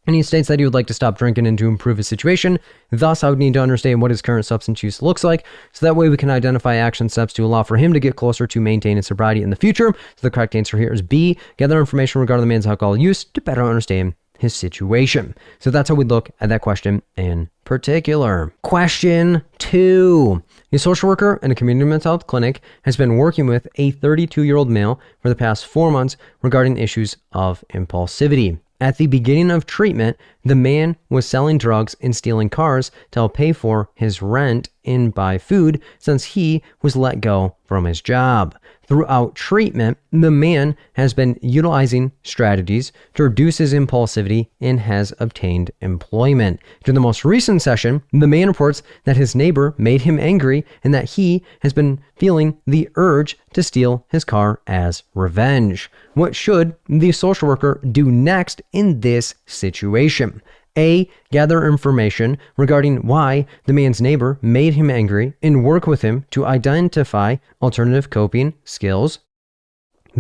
and he states that he would like to stop drinking and to improve his situation. Thus, I would need to understand what his current substance use looks like, so that way we can identify action steps to allow for him to get closer to maintaining sobriety in the future. So the correct answer here is B, gather information regarding the man's alcohol use to better understand his situation. So that's how we look at that question in particular. Question 2. A social worker in a community mental health clinic has been working with a 32-year-old male for the past 4 months regarding issues of impulsivity. At the beginning of treatment, the man was selling drugs and stealing cars to help pay for his rent and buy food, since he was let go from his job. Throughout treatment, the man has been utilizing strategies to reduce his impulsivity and has obtained employment. During the most recent session, the man reports that his neighbor made him angry and that he has been feeling the urge to steal his car as revenge. What should the social worker do next in this situation? A, gather information regarding why the man's neighbor made him angry and work with him to identify alternative coping skills.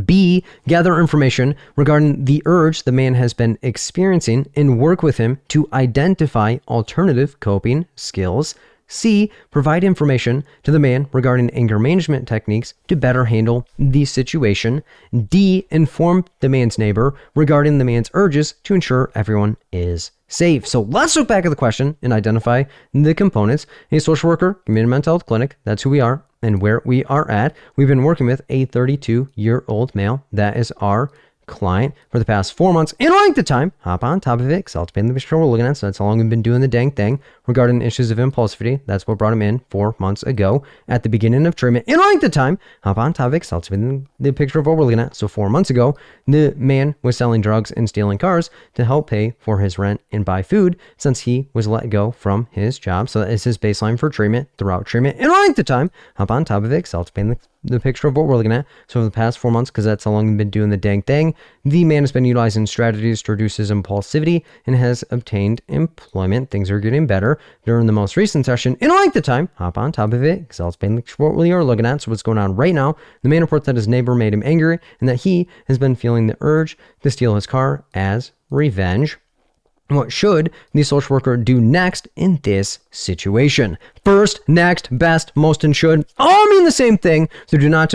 B, gather information regarding the urge the man has been experiencing and work with him to identify alternative coping skills. C, provide information to the man regarding anger management techniques to better handle the situation. D, inform the man's neighbor regarding the man's urges to ensure everyone is safe. So let's look back at the question and identify the components. A social worker, community mental health clinic, that's who we are and where we are at. We've been working with a 32-year-old male. That is our client for the past 4 months. In length of time, hop on top of it, because I'll depend on the picture we're looking at. So that's how long we've been doing the dang thing regarding issues of impulsivity. That's what brought him in 4 months ago at the beginning of treatment. In length of time, hop on top of it, because I'll depend on the picture of what we're looking at. So 4 months ago, the man was selling drugs and stealing cars to help pay for his rent and buy food, since he was let go from his job. So that is his baseline for treatment. Throughout treatment, in length of time, hop on top of it, because I'll depend on the picture of what we're looking at. So for the past 4 months, because that's how long we've been doing the dang thing, the man has been utilizing strategies to reduce his impulsivity and has obtained employment. Things are getting better. During the most recent session, in length of time, hop on top of it, because I'll explain what we are looking at. So what's going on right now, the man reports that his neighbor made him angry and that he has been feeling the urge to steal his car as revenge. What should the social worker do next in this situation? First, next, best, most, and should all mean the same thing. So do not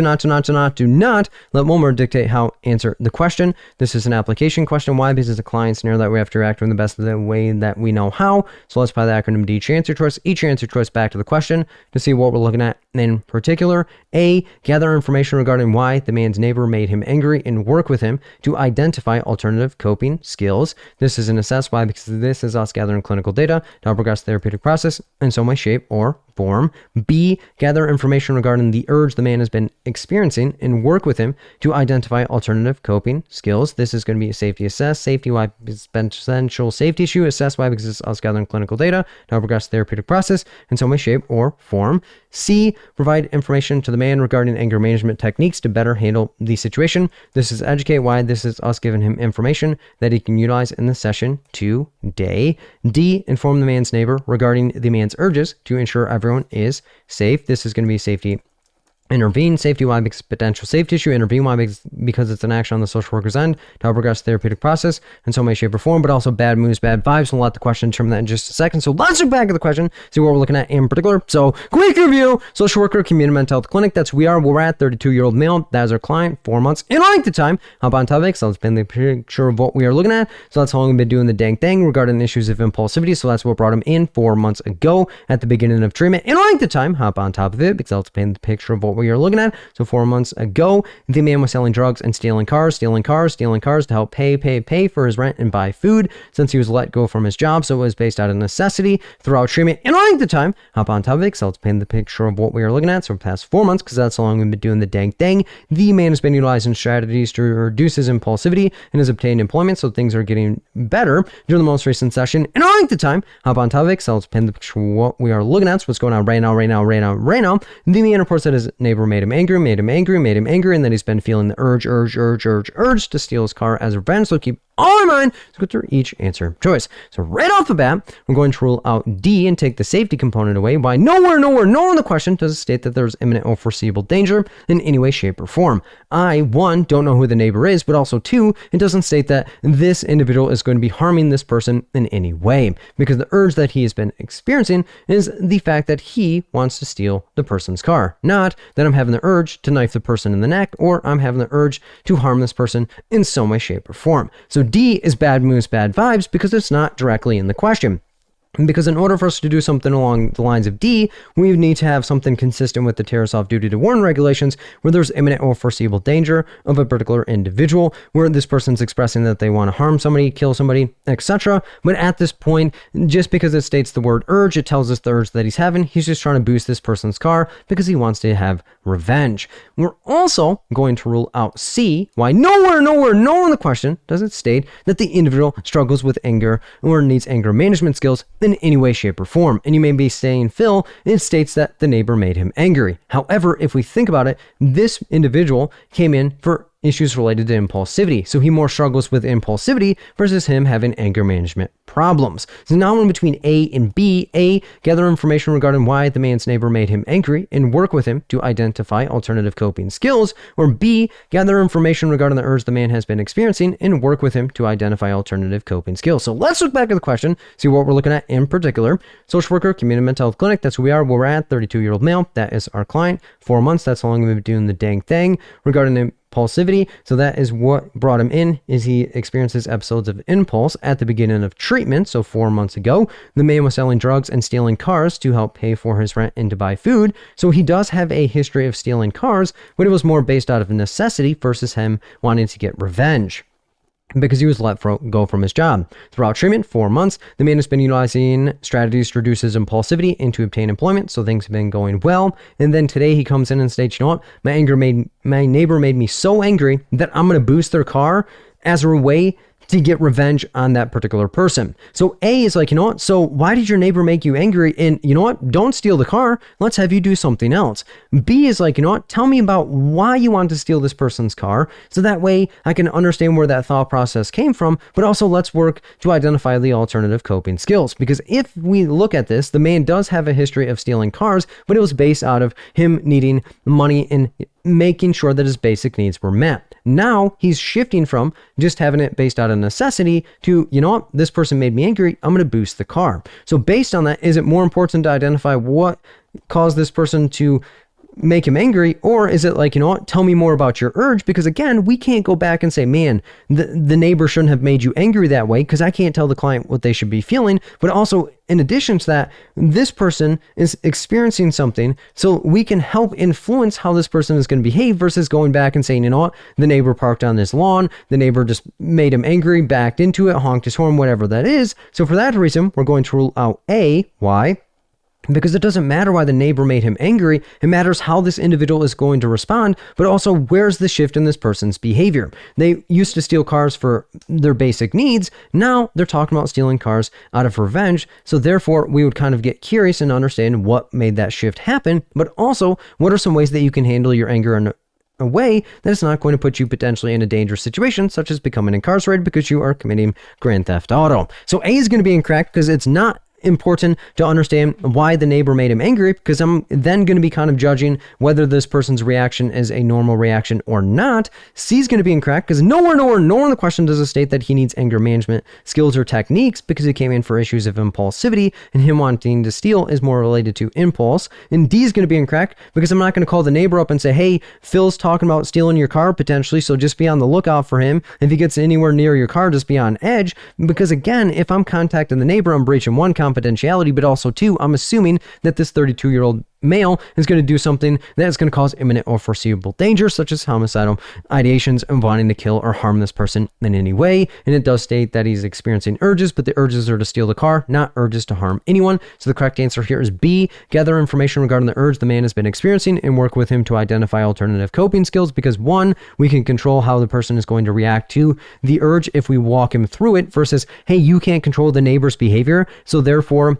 let one word dictate how answer the question. This is an application question. Why? Because it's a client scenario that we have to react to in the best of the way that we know how. So let's apply the acronym to each answer choice. Each answer choice back to the question to see what we're looking at in particular. A, gather information regarding why the man's neighbor made him angry and work with him to identify alternative coping skills. This is an assess. Why? Because this is us gathering clinical data to help progress the therapeutic process in some way, shape, or form. B, gather information regarding the urge the man has been experiencing and work with him to identify alternative coping skills. This is going to be a safety assess. Safety, why? Because it's essential safety issue. Assess, why? Because it's us gathering clinical data to help progress the therapeutic process in some way, shape, or form. C, provide information to the man regarding anger management techniques to better handle the situation. This is educate. Why? This is us giving him information that he can utilize in the session today. D, inform the man's neighbor regarding the man's urges to ensure everyone is safe. This is going to be safety. Intervene. Safety, why? Because potential safety issue. Intervene, why? Because it's an action on the social worker's end to help progress the therapeutic process in some way, shape, or form, but also bad moves, bad vibes. We'll let the question determine that in just a second. So let's look back at the question, see what we're looking at in particular. So quick review: social worker, community mental health clinic. That's we're at 32-year-old male. That is our client, 4 months in length of time. Hop on topic. So let's paint the picture of what we are looking at. So that's how long we've been doing the dang thing regarding issues of impulsivity. So that's what brought him in 4 months ago at the beginning of treatment. In length of time, hop on top of it because let's paint the picture of what we are looking at. So 4 months ago, the man was selling drugs and stealing cars to help pay for his rent and buy food since he was let go from his job. So it was based out of necessity throughout treatment. And I think the time, hop on topic. So let's paint the picture of what we are looking at. So for the past 4 months, because that's how long we've been doing the dang thing, the man has been utilizing strategies to reduce his impulsivity and has obtained employment. So things are getting better during the most recent session. And I think the time, hop on topic. So let's paint the picture of what we are looking at. So what's going on right now. The man reports that his neighbor made him angry, and that he's been feeling the urge to steal his car as revenge. So keep all in mind, let's go through each answer choice. So right off the bat, we're going to rule out D and take the safety component away. Why? Nowhere in the question does it state that there's imminent or foreseeable danger in any way, shape, or form. I, 1, don't know who the neighbor is, but also 2, it doesn't state that this individual is going to be harming this person in any way, because the urge that he has been experiencing is the fact that he wants to steal the person's car, not that I'm having the urge to knife the person in the neck, or I'm having the urge to harm this person in some way, shape, or form. So D is bad moves, bad vibes, because it's not directly in the question. Because in order for us to do something along the lines of D, we need to have something consistent with the terrorist off-duty to warn regulations where there's imminent or foreseeable danger of a particular individual, where this person's expressing that they want to harm somebody, kill somebody, etc. But at this point, just because it states the word urge, it tells us the urge that he's having. He's just trying to boost this person's car because he wants to have revenge. We're also going to rule out C. Why? Nowhere in the question does it state that the individual struggles with anger or needs anger management skills in any way, shape, or form. And you may be saying, Phil, it states that the neighbor made him angry. However, if we think about it, this individual came in for issues related to impulsivity. So he more struggles with impulsivity versus him having anger management problems. So now in between A and B. A, gather information regarding why the man's neighbor made him angry and work with him to identify alternative coping skills. Or B, gather information regarding the urge the man has been experiencing and work with him to identify alternative coping skills. So let's look back at the question, see what we're looking at in particular. Social worker, community mental health clinic, that's who we are. We're at 32-year-old male. That is our client. 4 months, that's how long we've been doing the dang thing. Regarding the impulsivity, so that is what brought him in, is he experiences episodes of impulse at the beginning of treatment. So 4 months ago, the man was selling drugs and stealing cars to help pay for his rent and to buy food. So he does have a history of stealing cars, but it was more based out of necessity versus him wanting to get revenge, because he was let go from his job. Throughout treatment, 4 months, the man has been utilizing strategies to reduce his impulsivity and to obtain employment, so things have been going well. And then today he comes in and states, you know what, my neighbor made me so angry that I'm going to boost their car as a way to get revenge on that particular person. So A is like, you know what, so why did your neighbor make you angry? And you know what, don't steal the car. Let's have you do something else. B is like, you know what, tell me about why you want to steal this person's car, so that way I can understand where that thought process came from, but also let's work to identify the alternative coping skills. Because if we look at this, the man does have a history of stealing cars, but it was based out of him needing money and making sure that his basic needs were met. Now he's shifting from just having it based out of of necessity to, you know what, this person made me angry, I'm going to boost the car. So based on that, is it more important to identify what caused this person to make him angry, or is it like, you know what, tell me more about your urge? Because again, we can't go back and say, man, the neighbor shouldn't have made you angry that way, because I can't tell the client what they should be feeling. But also, in addition to that, this person is experiencing something, so we can help influence how this person is going to behave versus going back and saying, you know what, the neighbor parked on this lawn, the neighbor just made him angry, backed into it, honked his horn, whatever that is. So for that reason, we're going to rule out A. Why? Because it doesn't matter why the neighbor made him angry. It matters how this individual is going to respond, but also where's the shift in this person's behavior. They used to steal cars for their basic needs. Now they're talking about stealing cars out of revenge. So therefore, we would kind of get curious and understand what made that shift happen, but also what are some ways that you can handle your anger in a way that is not going to put you potentially in a dangerous situation, such as becoming incarcerated because you are committing grand theft auto. So A is going to be incorrect because it's not important to understand why the neighbor made him angry, because I'm then going to be kind of judging whether this person's reaction is a normal reaction or not. C is going to be incorrect because nowhere in the question does it state that he needs anger management skills or techniques, because he came in for issues of impulsivity, and him wanting to steal is more related to impulse. And D is going to be incorrect because I'm not going to call the neighbor up and say, hey, Phil's talking about stealing your car potentially, so just be on the lookout for him. If he gets anywhere near your car, just be on edge. Because again, if I'm contacting the neighbor, I'm breaching one confidentiality, but also two, I'm assuming that this 32-year-old male is going to do something that is going to cause imminent or foreseeable danger, such as homicidal ideations and wanting to kill or harm this person in any way. And it does state that he's experiencing urges, but the urges are to steal the car, not urges to harm anyone. So the correct answer here is B. Gather information regarding the urge the man has been experiencing and work with him to identify alternative coping skills, because one, we can control how the person is going to react to the urge if we walk him through it, versus, hey, you can't control the neighbor's behavior, so therefore,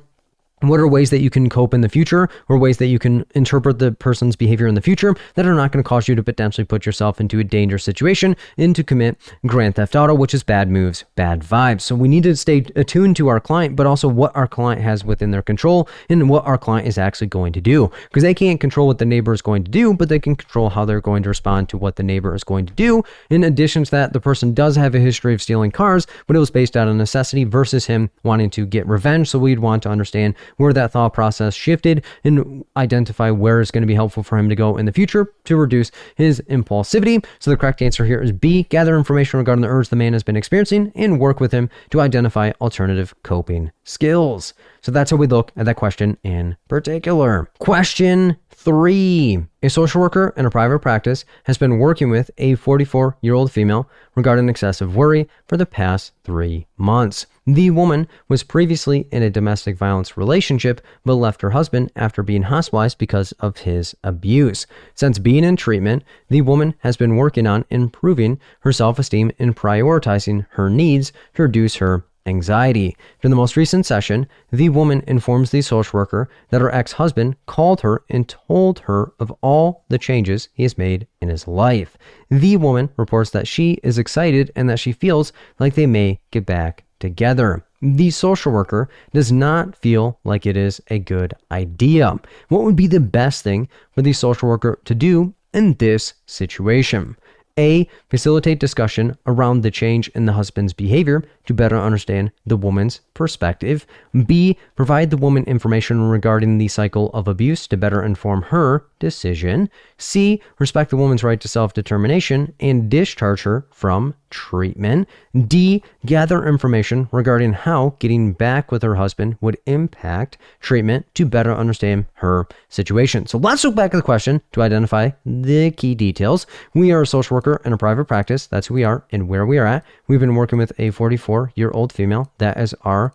what are ways that you can cope in the future, or ways that you can interpret the person's behavior in the future that are not going to cause you to potentially put yourself into a dangerous situation and to commit grand theft auto, which is bad moves, bad vibes. So we need to stay attuned to our client, but also what our client has within their control and what our client is actually going to do, because they can't control what the neighbor is going to do, but they can control how they're going to respond to what the neighbor is going to do. In addition to that, the person does have a history of stealing cars, but it was based out of necessity versus him wanting to get revenge. So we'd want to understand where that thought process shifted and identify where it's going to be helpful for him to go in the future to reduce his impulsivity. So the correct answer here is B. Gather information regarding the urge the man has been experiencing and work with him to identify alternative coping skills. So that's how we look at that question in particular. Question 3. A social worker in a private practice has been working with a 44-year-old female regarding excessive worry for the past 3 months. The woman was previously in a domestic violence relationship, but left her husband after being hospitalized because of his abuse. Since being in treatment, the woman has been working on improving her self-esteem and prioritizing her needs to reduce her anxiety. During the most recent session, the woman informs the social worker that her ex-husband called her and told her of all the changes he has made in his life. The woman reports that she is excited and that she feels like they may get back together. The social worker does not feel like it is a good idea. What would be the best thing for the social worker to do in this situation? A. Facilitate discussion around the change in the husband's behavior to better understand the woman's perspective. B. Provide the woman information regarding the cycle of abuse to better inform her decision. C. Respect the woman's right to self-determination and discharge her from treatment. D. Gather information regarding how getting back with her husband would impact treatment to better understand her situation. So let's look back at the question to identify the key details. We are a social worker in a private practice. That's who we are and where we are at. We've been working with a 44-year-old female. That is our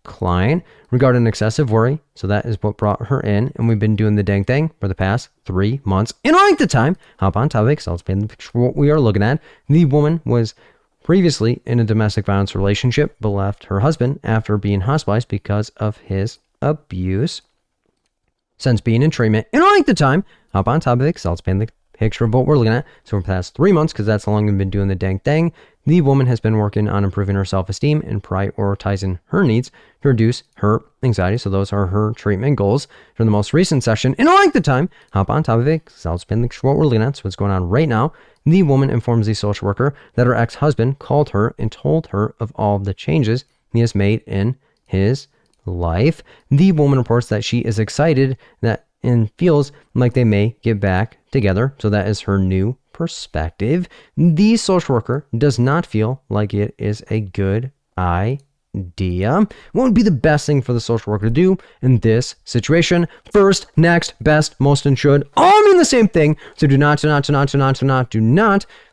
client regarding excessive worry. So that is what brought her in. And we've been doing the dang thing for the past 3 months. In length of time, hop on topic. So let's paint the picture for what we are looking at. The woman was previously in a domestic violence relationship, but left her husband after being hospitalized because of his abuse. Since being in treatment, in length of time, hop on topic. So let's paint the picture of what we're looking at. So for the past 3 months, because that's how long we've been doing the dang thing. The woman has been working on improving her self-esteem and prioritizing her needs to reduce her anxiety. So those are her treatment goals for the most recent session. In a length of time, hop on top of it, because I'll spin what we're looking at. So what's going on right now. The woman informs the social worker that her ex-husband called her and told her of all the changes he has made in his life. The woman reports that she is excited and feels like they may get back together. So that is her new perspective. The social worker does not feel like it is a good idea. What would be the best thing for the social worker to do in this situation? First, next, best, most, and should all mean the same thing. So do not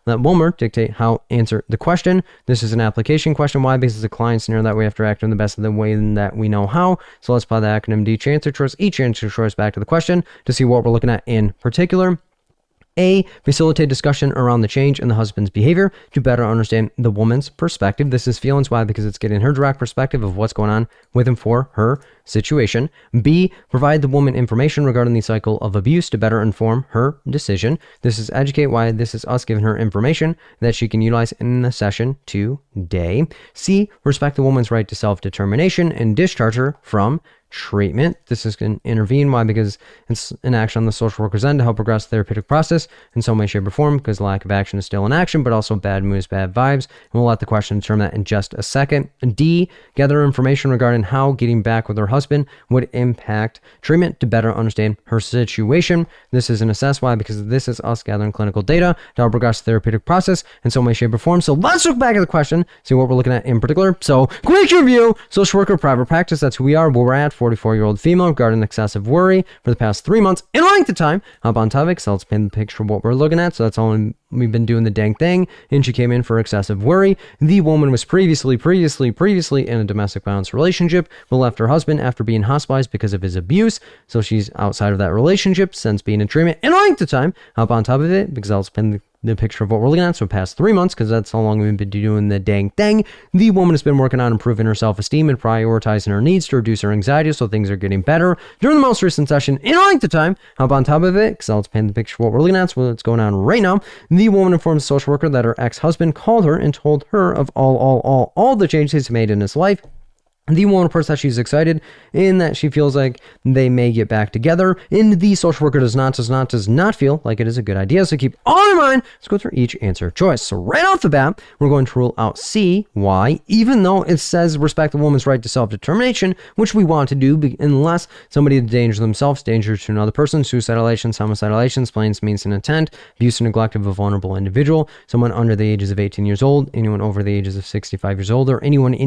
let Wilmer dictate how answer the question. This is an application question. Why? Because it's a client scenario that we have to act in the best of the way that we know how. So let's apply the acronym D, answer choice, each answer choice back to the question to see what we're looking at in particular. A, facilitate discussion around the change in the husband's behavior to better understand the woman's perspective. This is feelings. Why? Because it's getting her direct perspective of what's going on with him for her situation. B, provide the woman information regarding the cycle of abuse to better inform her decision. This is educate. Why? This is us giving her information that she can utilize in the session today. C, respect the woman's right to self-determination and discharge her from treatment. This is going to intervene. Why? Because it's an action on the social worker's end to help progress the therapeutic process in some way, shape, or form, because lack of action is still an action, but also bad moods, bad vibes. And we'll let the question determine that in just a second. D, gather information regarding how getting back with her husband would impact treatment to better understand her situation. This is an assess. Why? Because this is us gathering clinical data to help progress the therapeutic process in some way, shape, or form. So let's look back at the question, see what we're looking at in particular. So quick review, social worker, private practice. That's who we are, where we're at. 44-year-old female regarding excessive worry for the past 3 months in length of time. Hop on topic, so let's paint the picture of what we're looking at. So that's all we've been doing the dang thing, and she came in for excessive worry. The woman was previously in a domestic violence relationship, but left her husband after being hospitalized because of his abuse. So she's outside of that relationship since being in treatment in length of time. Hop on top of it, because I'll spend the picture of what we're looking at. So past 3 months, because that's how long we've been doing the dang thing. The woman has been working on improving her self-esteem and prioritizing her needs to reduce her anxiety, so things are getting better. During the most recent session, in length of time, hop on top of it, because I'll paint the picture of what we're looking at. So what's going on right now. The woman informs the social worker that her ex-husband called her and told her of all the changes he's made in his life. The woman reports that she's excited and that she feels like they may get back together. And the social worker does not feel like it is a good idea. So keep all in mind. Let's go through each answer choice. So right off the bat, we're going to rule out C. Why? Even though it says respect the woman's right to self-determination, which we want to do unless somebody endangers themselves, danger to another person, suicidal actions, homicidal actions, plain means and intent, abuse and neglect of a vulnerable individual, someone under the ages of 18 years old, anyone over the ages of 65 years old, or anyone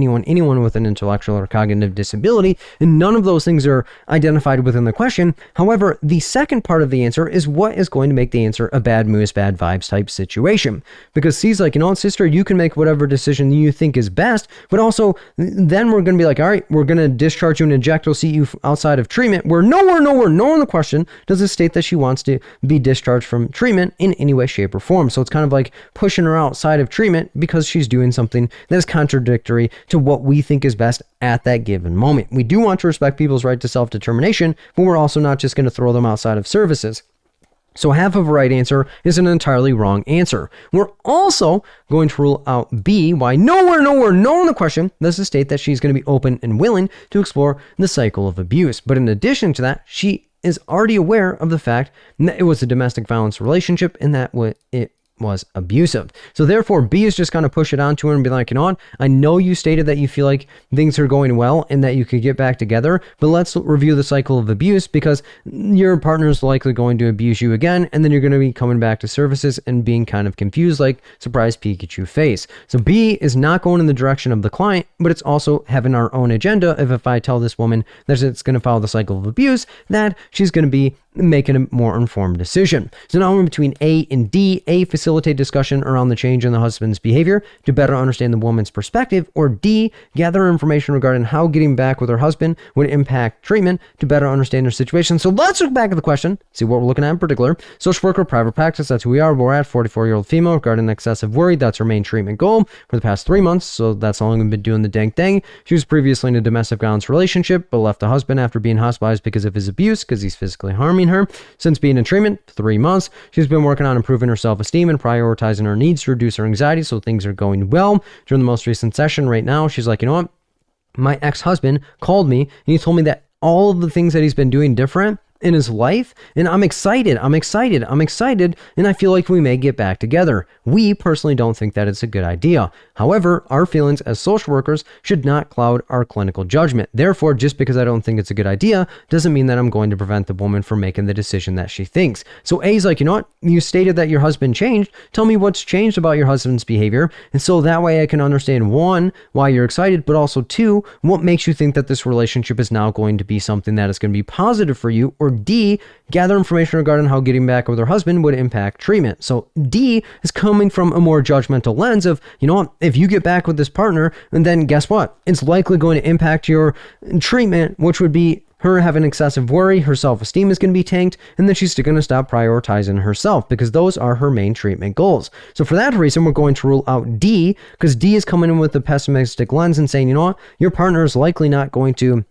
with an intellectual or cognitive disability, and none of those things are identified within the question. However, the second part of the answer is what is going to make the answer a bad moves, bad vibes type situation. Because C's like, sister, you can make whatever decision you think is best, but also then we're going to be like, all right, we're going to discharge you and eject you outside of treatment, where nowhere in the question does it state that she wants to be discharged from treatment in any way, shape, or form. So it's kind of like pushing her outside of treatment because she's doing something that is contradictory to what we think is best at that given moment. We do want to respect people's right to self-determination, but we're also not just going to throw them outside of services. So half of a right answer is an entirely wrong answer. We're also going to rule out B. Why? Nowhere in the question does it state that she's going to be open and willing to explore the cycle of abuse. But in addition to that, she is already aware of the fact that it was a domestic violence relationship and that it was abusive. So therefore, B is just going to push it onto her and be like, I know you stated that you feel like things are going well and that you could get back together, but let's review the cycle of abuse, because your partner is likely going to abuse you again, and then you're going to be coming back to services and being kind of confused, like surprise Pikachu face. So B is not going in the direction of the client, but it's also having our own agenda of, if I tell this woman that it's going to follow the cycle of abuse, that she's going to be making a more informed decision. So now we're in between A and D. A, facilitate discussion around the change in the husband's behavior to better understand the woman's perspective, or D, gather information regarding how getting back with her husband would impact treatment to better understand her situation. So let's look back at the question, see what we're looking at in particular. Social worker, private practice, that's who we are. We're at 44-year-old female regarding excessive worry. That's her main treatment goal for the past 3 months. So that's how long we've been doing the dang thing. She was previously in a domestic violence relationship, but left the husband after being hospitalized because of his abuse, because he's physically harming affirming her. Since being in treatment, 3 months, she's been working on improving her self-esteem and prioritizing her needs to reduce her anxiety, so things are going well. During the most recent session right now, she's like, you know what? My ex-husband called me and he told me that all of the things that he's been doing different in his life, and I'm excited, and I feel like we may get back together. We personally don't think that it's a good idea. However, our feelings as social workers should not cloud our clinical judgment. Therefore, just because I don't think it's a good idea doesn't mean that I'm going to prevent the woman from making the decision that she thinks. So A's like, you know what? You stated that your husband changed. Tell me what's changed about your husband's behavior. And so that way I can understand, one, why you're excited, but also two, what makes you think that this relationship is now going to be something that is going to be positive for you, or D, gather information regarding how getting back with her husband would impact treatment. So D is coming from a more judgmental lens of, you know what, if you get back with this partner, and then guess what? It's likely going to impact your treatment, which would be her having excessive worry, her self-esteem is going to be tanked, and then she's going to stop prioritizing herself because those are her main treatment goals. So for that reason, we're going to rule out D, because D is coming in with a pessimistic lens and saying, you know what, your partner is likely not going to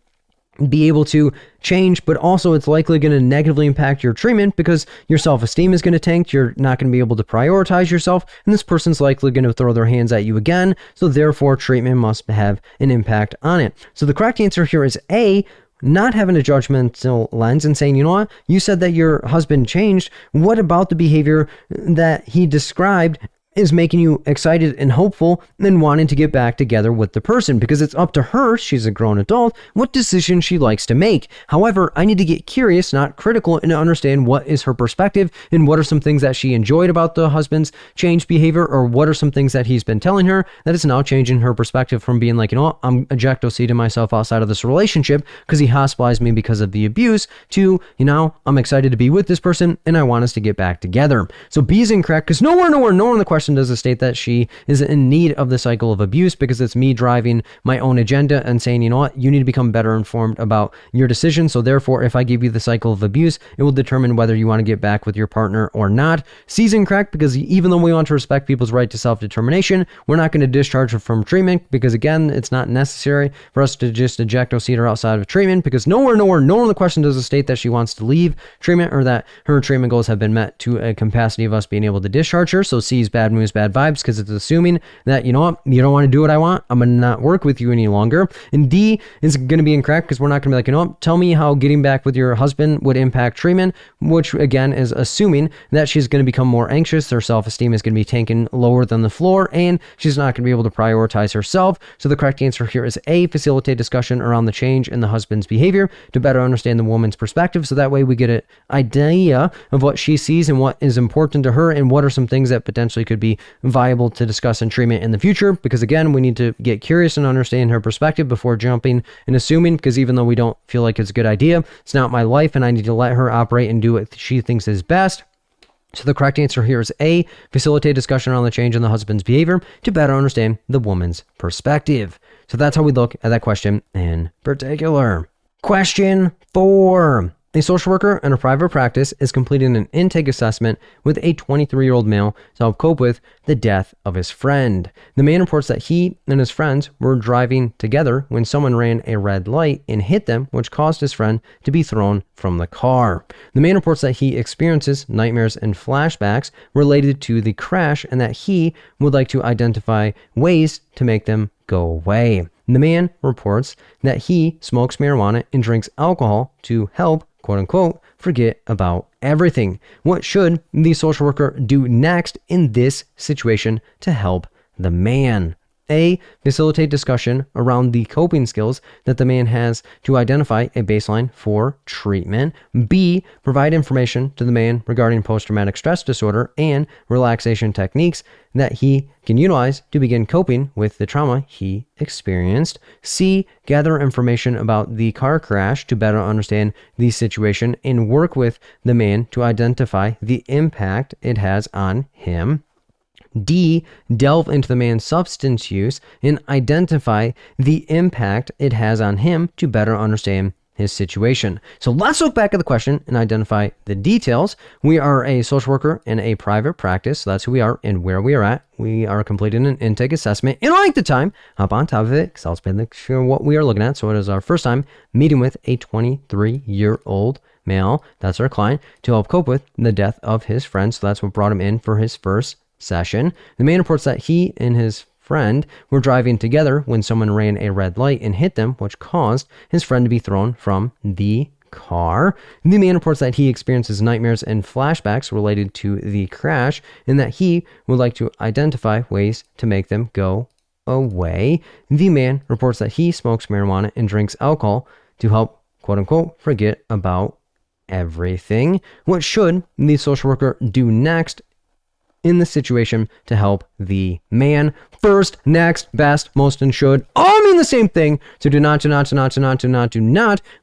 be able to change, but also it's likely going to negatively impact your treatment because your self-esteem is going to tank. You're not going to be able to prioritize yourself, and this person's likely going to throw their hands at you again. So therefore, treatment must have an impact on it. So the correct answer here is A, not having a judgmental lens and saying, you know what, you said that your husband changed. What about the behavior that he described is making you excited and hopeful and wanting to get back together with the person? Because it's up to her, she's a grown adult, what decision she likes to make. However, I need to get curious, not critical, and understand what is her perspective and what are some things that she enjoyed about the husband's changed behavior, or what are some things that he's been telling her that is now changing her perspective from being like, you know what, I'm ejecto-seating myself outside of this relationship because he hospitalized me because of the abuse, to, you know, I'm excited to be with this person and I want us to get back together. So B is incorrect because nowhere in the question does it state that she is in need of the cycle of abuse, because it's me driving my own agenda and saying, you know what, you need to become better informed about your decision. So therefore, if I give you the cycle of abuse, it will determine whether you want to get back with your partner or not. C is incorrect because even though we want to respect people's right to self-determination, we're not going to discharge her from treatment because, again, it's not necessary for us to just ejecto-seat her outside of treatment, because nowhere in the question does it state that she wants to leave treatment or that her treatment goals have been met to a capacity of us being able to discharge her. So C is bad news, bad vibes, because it's assuming that, you know what, you don't want to do what I want, I'm going to not work with you any longer. And D is going to be incorrect because we're not going to be like, you know what, tell me how getting back with your husband would impact treatment, which again is assuming that she's going to become more anxious, her self-esteem is going to be tanking lower than the floor, and she's not going to be able to prioritize herself. So the correct answer here is A, facilitate discussion around the change in the husband's behavior to better understand the woman's perspective, so that way we get an idea of what she sees and what is important to her and what are some things that potentially could be viable to discuss in treatment in the future. Because again, we need to get curious and understand her perspective before jumping and assuming, because even though we don't feel like it's a good idea, it's not my life and I need to let her operate and do what she thinks is best. So the correct answer here is A, facilitate discussion around the change in the husband's behavior to better understand the woman's perspective. So that's how we look at that question in particular. Question 4. A social worker in a private practice is completing an intake assessment with a 23-year-old male to help cope with the death of his friend. The man reports that he and his friends were driving together when someone ran a red light and hit them, which caused his friend to be thrown from the car. The man reports that he experiences nightmares and flashbacks related to the crash and that he would like to identify ways to make them go away. The man reports that he smokes marijuana and drinks alcohol to help, quote unquote, forget about everything. What should the social worker do next in this situation to help the man? A, facilitate discussion around the coping skills that the man has to identify a baseline for treatment. B, provide information to the man regarding post-traumatic stress disorder and relaxation techniques that he can utilize to begin coping with the trauma he experienced. C, gather information about the car crash to better understand the situation and work with the man to identify the impact it has on him. D, delve into the man's substance use and identify the impact it has on him to better understand his situation. So let's look back at the question and identify the details. We are a social worker in a private practice. So that's who we are and where we are at. We are completing an intake assessment. And I like the time, hop on top of it because I'll explain what we are looking at. So it is our first time meeting with a 23-year-old male, that's our client, to help cope with the death of his friend. So that's what brought him in for his first session. The man reports that he and his friend were driving together when someone ran a red light and hit them, which caused his friend to be thrown from the car. The man reports that he experiences nightmares and flashbacks related to the crash and that he would like to identify ways to make them go away. The man reports that he smokes marijuana and drinks alcohol to help, quote unquote, forget about everything. What should the social worker do next in the situation to help the man? First, next, best, most, and should all mean the same thing. So do not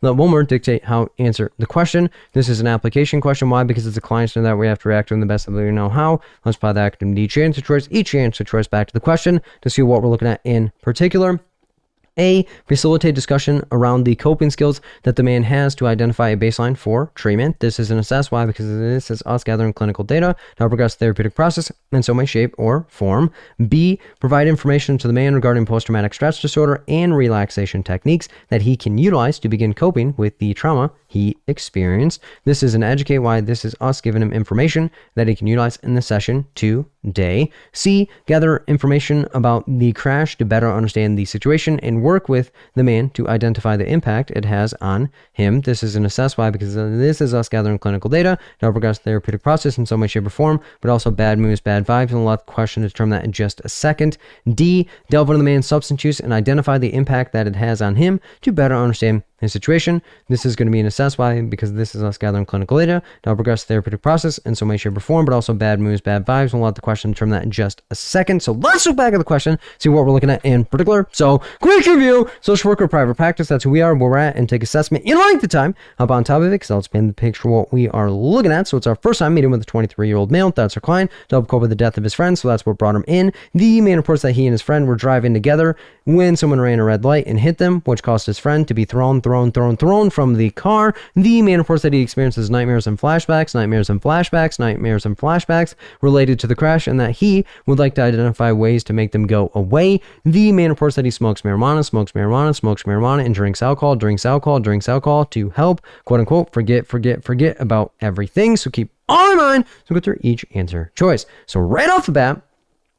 let one word dictate how to answer the question. This is an application question. Why? Because it's a client, so that we have to react to in the best ability we know how. Let's apply the acronym each answer choice back to the question to see what we're looking at in particular. A, facilitate discussion around the coping skills that the man has to identify a baseline for treatment. This is an assess. Why? Because this is us gathering clinical data to help progress the therapeutic process in some way, shape, or form. B, provide information to the man regarding post-traumatic stress disorder and relaxation techniques that he can utilize to begin coping with the trauma he experienced. This is an educate. Why? This is us giving him information that he can utilize in the session today. C, gather information about the crash to better understand the situation and work with the man to identify the impact it has on him. This is an assess. Why? Because this is us gathering clinical data to help progress the therapeutic process in some way, shape, or form, but also bad moods, bad vibes, and we'll let the question determine that in just a second. D, delve into the man's substance use and identify the impact that it has on him to better understand his situation. This is going to be an assess. Why? Because this is us gathering clinical data to help progress the therapeutic process in some way, shape, or form, but also bad moods, bad vibes. We'll let the question determine that in just a second. So let's look back at the question, see what we're looking at in particular. So quick review: social worker, private practice. That's who we are, where we're at, and take assessment in length of time. Hop on top of it because I'll expand the picture of what we are looking at. So it's our first time meeting with a 23-year-old male. That's our client to help cope with the death of his friend. So that's what brought him in. The man reports that he and his friend were driving together when someone ran a red light and hit them, which caused his friend to be thrown from the car. The man reports that he experiences nightmares and flashbacks related to the crash, and that he would like to identify ways to make them go away. The man reports that he smokes marijuana, and drinks alcohol to help, quote unquote, forget about everything. So keep all in mind. So go through each answer choice. So right off the bat,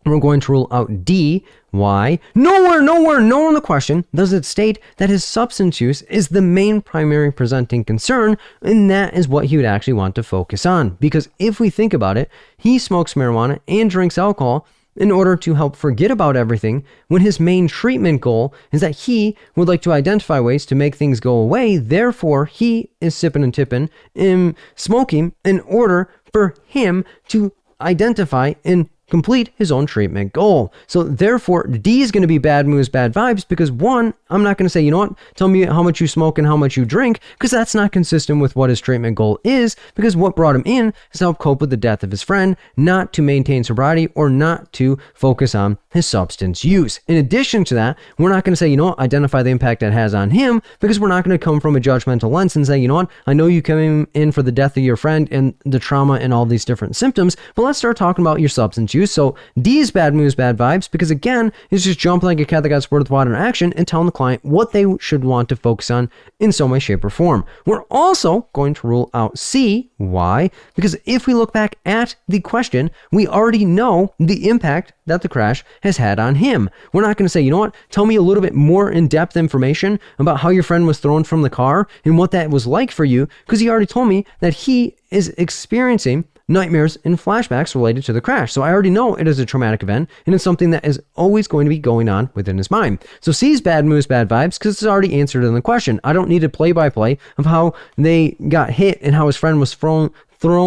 we're going to rule out D. Why? Nowhere in the question does it state that his substance use is the main primary presenting concern, and that is what he would actually want to focus on. Because if we think about it, he smokes marijuana and drinks alcohol in order to help forget about everything, when his main treatment goal is that he would like to identify ways to make things go away. Therefore, he is sipping and tipping and smoking in order for him to identify and complete his own treatment goal. So therefore, D is going to be bad moods, bad vibes, because one, I'm not going to say, you know what, tell me how much you smoke and how much you drink, because that's not consistent with what his treatment goal is, because what brought him in is to help cope with the death of his friend, not to maintain sobriety or not to focus on his substance use. In addition to that, we're not going to say, you know what, identify the impact that has on him, because we're not going to come from a judgmental lens and say, you know what, I know you came in for the death of your friend and the trauma and all these different symptoms, but let's start talking about your substance use. So D is bad moods, bad vibes, because again, it's just jumping like a cat that got squirted with water in action and telling the client what they should want to focus on in some way, shape, or form. We're also going to rule out C. Why? Because if we look back at the question, we already know the impact that the crash has had on him. We're not going to say, you know what, tell me a little bit more in-depth information about how your friend was thrown from the car and what that was like for you, because he already told me that he is experiencing nightmares and flashbacks related to the crash. So I already know it is a traumatic event, and it's something that is always going to be going on within his mind. So C is bad moods, bad vibes, because it's already answered in the question. I don't need a play-by-play of how they got hit and how his friend was thrown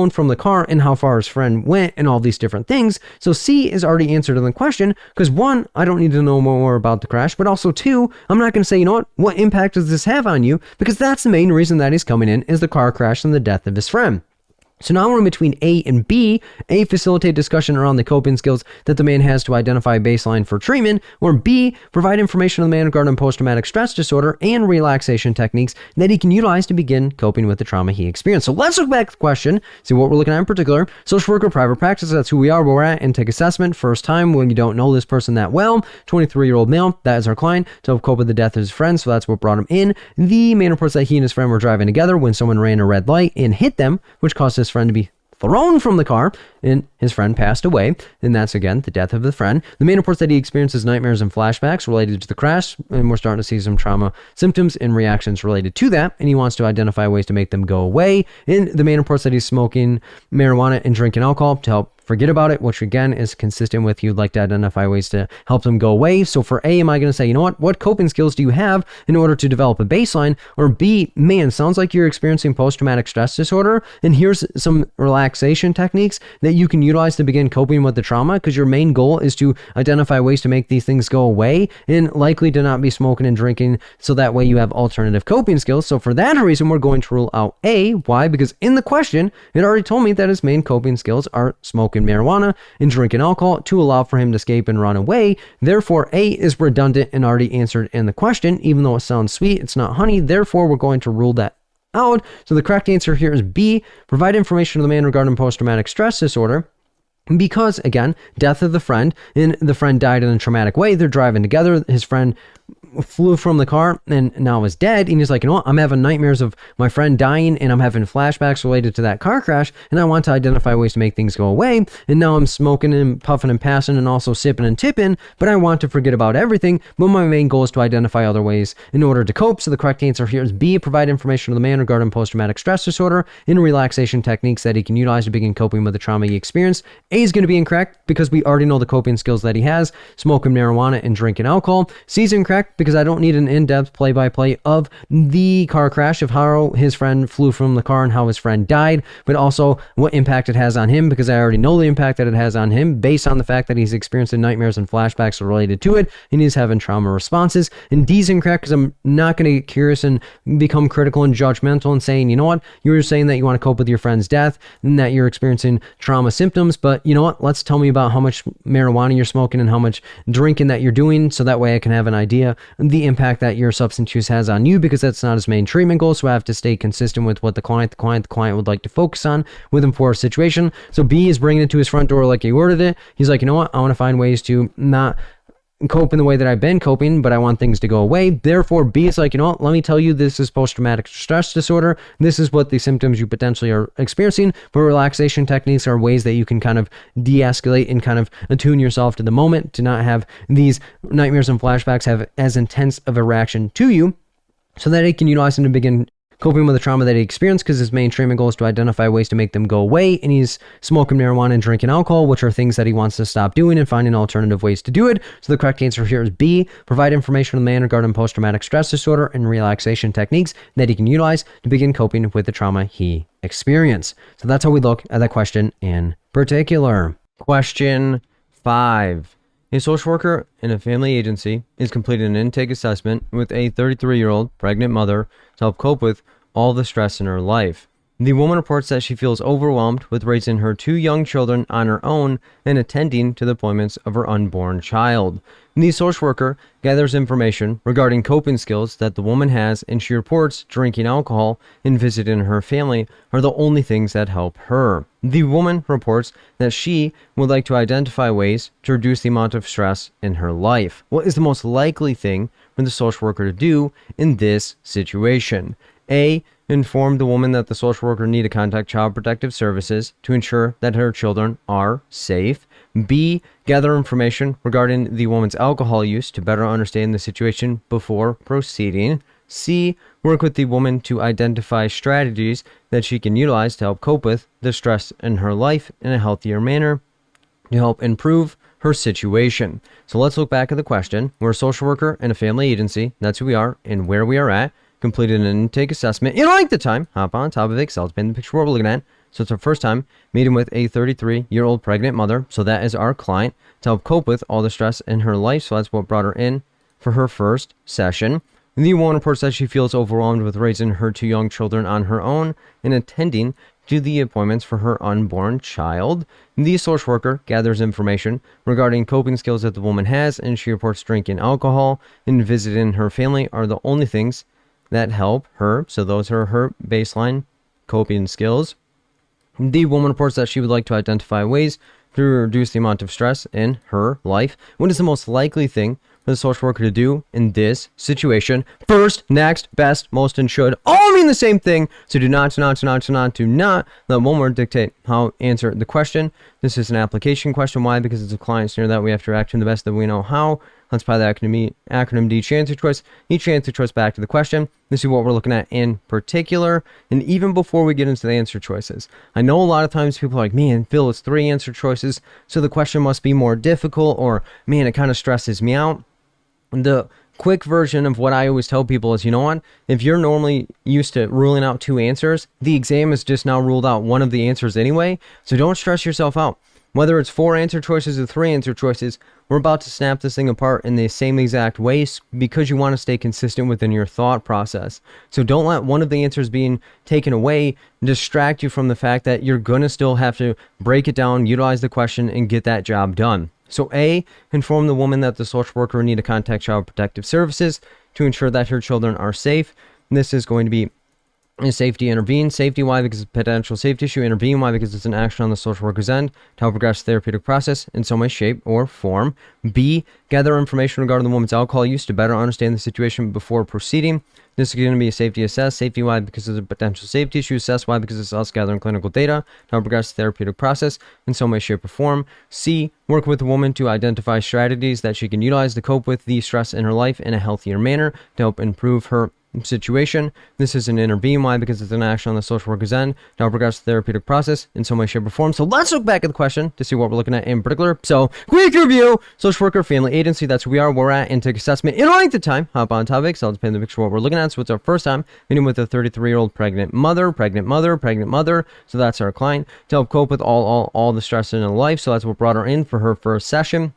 from the car and how far his friend went and all these different things. So C is already answered in the question, because one, I don't need to know more about the crash, but also two, I'm not going to say, you know what impact does this have on you? Because that's the main reason that he's coming in, is the car crash and the death of his friend. So now we're in between A and B. A, facilitate discussion around the coping skills that the man has to identify a baseline for treatment, or B, provide information to the man regarding post-traumatic stress disorder and relaxation techniques that he can utilize to begin coping with the trauma he experienced. So let's look back at the question, see what we're looking at in particular. Social worker, private practice, that's who we are, where we're at. Intake assessment, first time when you don't know this person that well. 23-year-old male, that is our client, to help cope with the death of his friend, so that's what brought him in. The man reports that he and his friend were driving together when someone ran a red light and hit them, which caused his friend to be thrown from the car, and his friend passed away, and that's, again, the death of the friend. The man reports that he experiences nightmares and flashbacks related to the crash, and we're starting to see some trauma symptoms and reactions related to that, and he wants to identify ways to make them go away. And the man reports that he's smoking marijuana and drinking alcohol to help forget about it, which again is consistent with you'd like to identify ways to help them go away. So for A, am I going to say, you know what coping skills do you have in order to develop a baseline? Or B, man, sounds like you're experiencing post-traumatic stress disorder, and here's some relaxation techniques that you can utilize to begin coping with the trauma, because your main goal is to identify ways to make these things go away, and likely to not be smoking and drinking, so that way you have alternative coping skills. So for that reason, we're going to rule out A. Why? Because in the question, it already told me that his main coping skills are smoking marijuana and drinking alcohol to allow for him to escape and run away. Therefore, A is redundant and already answered in the question. Even though it sounds sweet, it's not honey. Therefore, we're going to rule that out. So the correct answer here is B, provide information to the man regarding post-traumatic stress disorder. Because, again, death of the friend, and the friend died in a traumatic way. They're driving together. His friend flew from the car and now is dead. And he's like, you know what? I'm having nightmares of my friend dying, and I'm having flashbacks related to that car crash, and I want to identify ways to make things go away. And now I'm smoking and puffing and passing and also sipping and tipping, but I want to forget about everything. But my main goal is to identify other ways in order to cope. So the correct answer here is B, provide information to the man regarding post-traumatic stress disorder and relaxation techniques that he can utilize to begin coping with the trauma he experienced. A is going to be incorrect because we already know the coping skills that he has, smoking marijuana and drinking alcohol. C is incorrect because I don't need an in-depth play-by-play of the car crash, of how his friend flew from the car and how his friend died, but also what impact it has on him, because I already know the impact that it has on him based on the fact that he's experiencing nightmares and flashbacks related to it, and he's having trauma responses. And D is incorrect because I'm not going to get curious and become critical and judgmental and saying, you know what, you were saying that you want to cope with your friend's death and that you're experiencing trauma symptoms, but you know what, let's tell me about how much marijuana you're smoking and how much drinking that you're doing, so that way I can have an idea the impact that your substance use has on you, because that's not his main treatment goal. So I have to stay consistent with what the client would like to focus on with him for a situation. So B is bringing it to his front door like he ordered it. He's like, you know what, I want to find ways to not cope in the way that I've been coping, but I want things to go away. Therefore, B is like, you know what, let me tell you, this is post-traumatic stress disorder. This is what the symptoms you potentially are experiencing, but relaxation techniques are ways that you can kind of de-escalate and kind of attune yourself to the moment, to not have these nightmares and flashbacks have as intense of a reaction to you, so that it can utilize them to begin coping with the trauma that he experienced, because his main treatment goal is to identify ways to make them go away, and he's smoking marijuana and drinking alcohol, which are things that he wants to stop doing, and finding alternative ways to do it. So the correct answer here is B, provide information to the man regarding post-traumatic stress disorder and relaxation techniques that he can utilize to begin coping with the trauma he experienced. So that's how we look at that question in particular. Question 5. A social worker in a family agency is completing an intake assessment with a 33-year-old pregnant mother to help cope with all the stress in her life. The woman reports that she feels overwhelmed with raising her 2 young children on her own and attending to the appointments of her unborn child. The social worker gathers information regarding coping skills that the woman has, and she reports drinking alcohol and visiting her family are the only things that help her. The woman reports that she would like to identify ways to reduce the amount of stress in her life. What is the most likely thing for the social worker to do in this situation? A, inform the woman that the social worker need to contact Child Protective Services to ensure that her children are safe. B, gather information regarding the woman's alcohol use to better understand the situation before proceeding. C, work with the woman to identify strategies that she can utilize to help cope with the stress in her life in a healthier manner to help improve her situation. So let's look back at the question. We're a social worker and a family agency. That's who we are and where we are at. Completed an intake assessment. You like the time. Hop on top of Excel. It's been the picture we're looking at. So it's our first time meeting with a 33-year-old pregnant mother. So that is our client to help cope with all the stress in her life. So that's what brought her in for her first session. The woman reports that she feels overwhelmed with raising her 2 young children on her own and attending to the appointments for her unborn child. The social worker gathers information regarding coping skills that the woman has, and she reports drinking alcohol and visiting her family are the only things that help her. So those are her baseline coping skills. The woman reports that she would like to identify ways to reduce the amount of stress in her life. What is the most likely thing for the social worker to do in this situation? First, next, best, most, and should all mean the same thing. So do not let one word dictate how answer the question. This is an application question. Why? Because it's a client scenario that we have to react in the best that we know how. Let's apply the acronym D, each answer choice. Each answer choice back to the question. This is what we're looking at in particular. And even before we get into the answer choices, I know a lot of times people are like, man, Phil, it's 3 answer choices, so the question must be more difficult, or man, it kind of stresses me out. The quick version of what I always tell people is, you know what? If you're normally used to ruling out 2 answers, the exam has just now ruled out one of the answers anyway. So don't stress yourself out. Whether it's 4 answer choices or 3 answer choices, we're about to snap this thing apart in the same exact way because you want to stay consistent within your thought process. So don't let one of the answers being taken away distract you from the fact that you're going to still have to break it down, utilize the question, and get that job done. So A, inform the woman that the social worker will need to contact Child Protective Services to ensure that her children are safe. And this is going to be safety, intervene. Safety, why? Because it's a potential safety issue. Intervene, why? Because it's an action on the social worker's end to help progress the therapeutic process in some way, shape, or form. B, gather information regarding the woman's alcohol use to better understand the situation before proceeding. This is going to be a safety assess. Safety, why? Because it's a potential safety issue. Assess, why? Because it's us gathering clinical data to help progress the therapeutic process in some way, shape, or form. C, work with the woman to identify strategies that she can utilize to cope with the stress in her life in a healthier manner to help improve her situation. This is an intervene, why? Because it's an action on the social worker's end to help progress the therapeutic process in some way, shape, or form. So let's look back at the question to see what we're looking at in particular. So quick review: social worker, family agency, that's who we are, where we're at, intake assessment, in length of time, hop on topic. So let's paint the picture of what we're looking at. So it's our first time meeting with a 33-year-old pregnant mother. So that's our client to help cope with all the stress in her life. So that's what brought her in for her first session.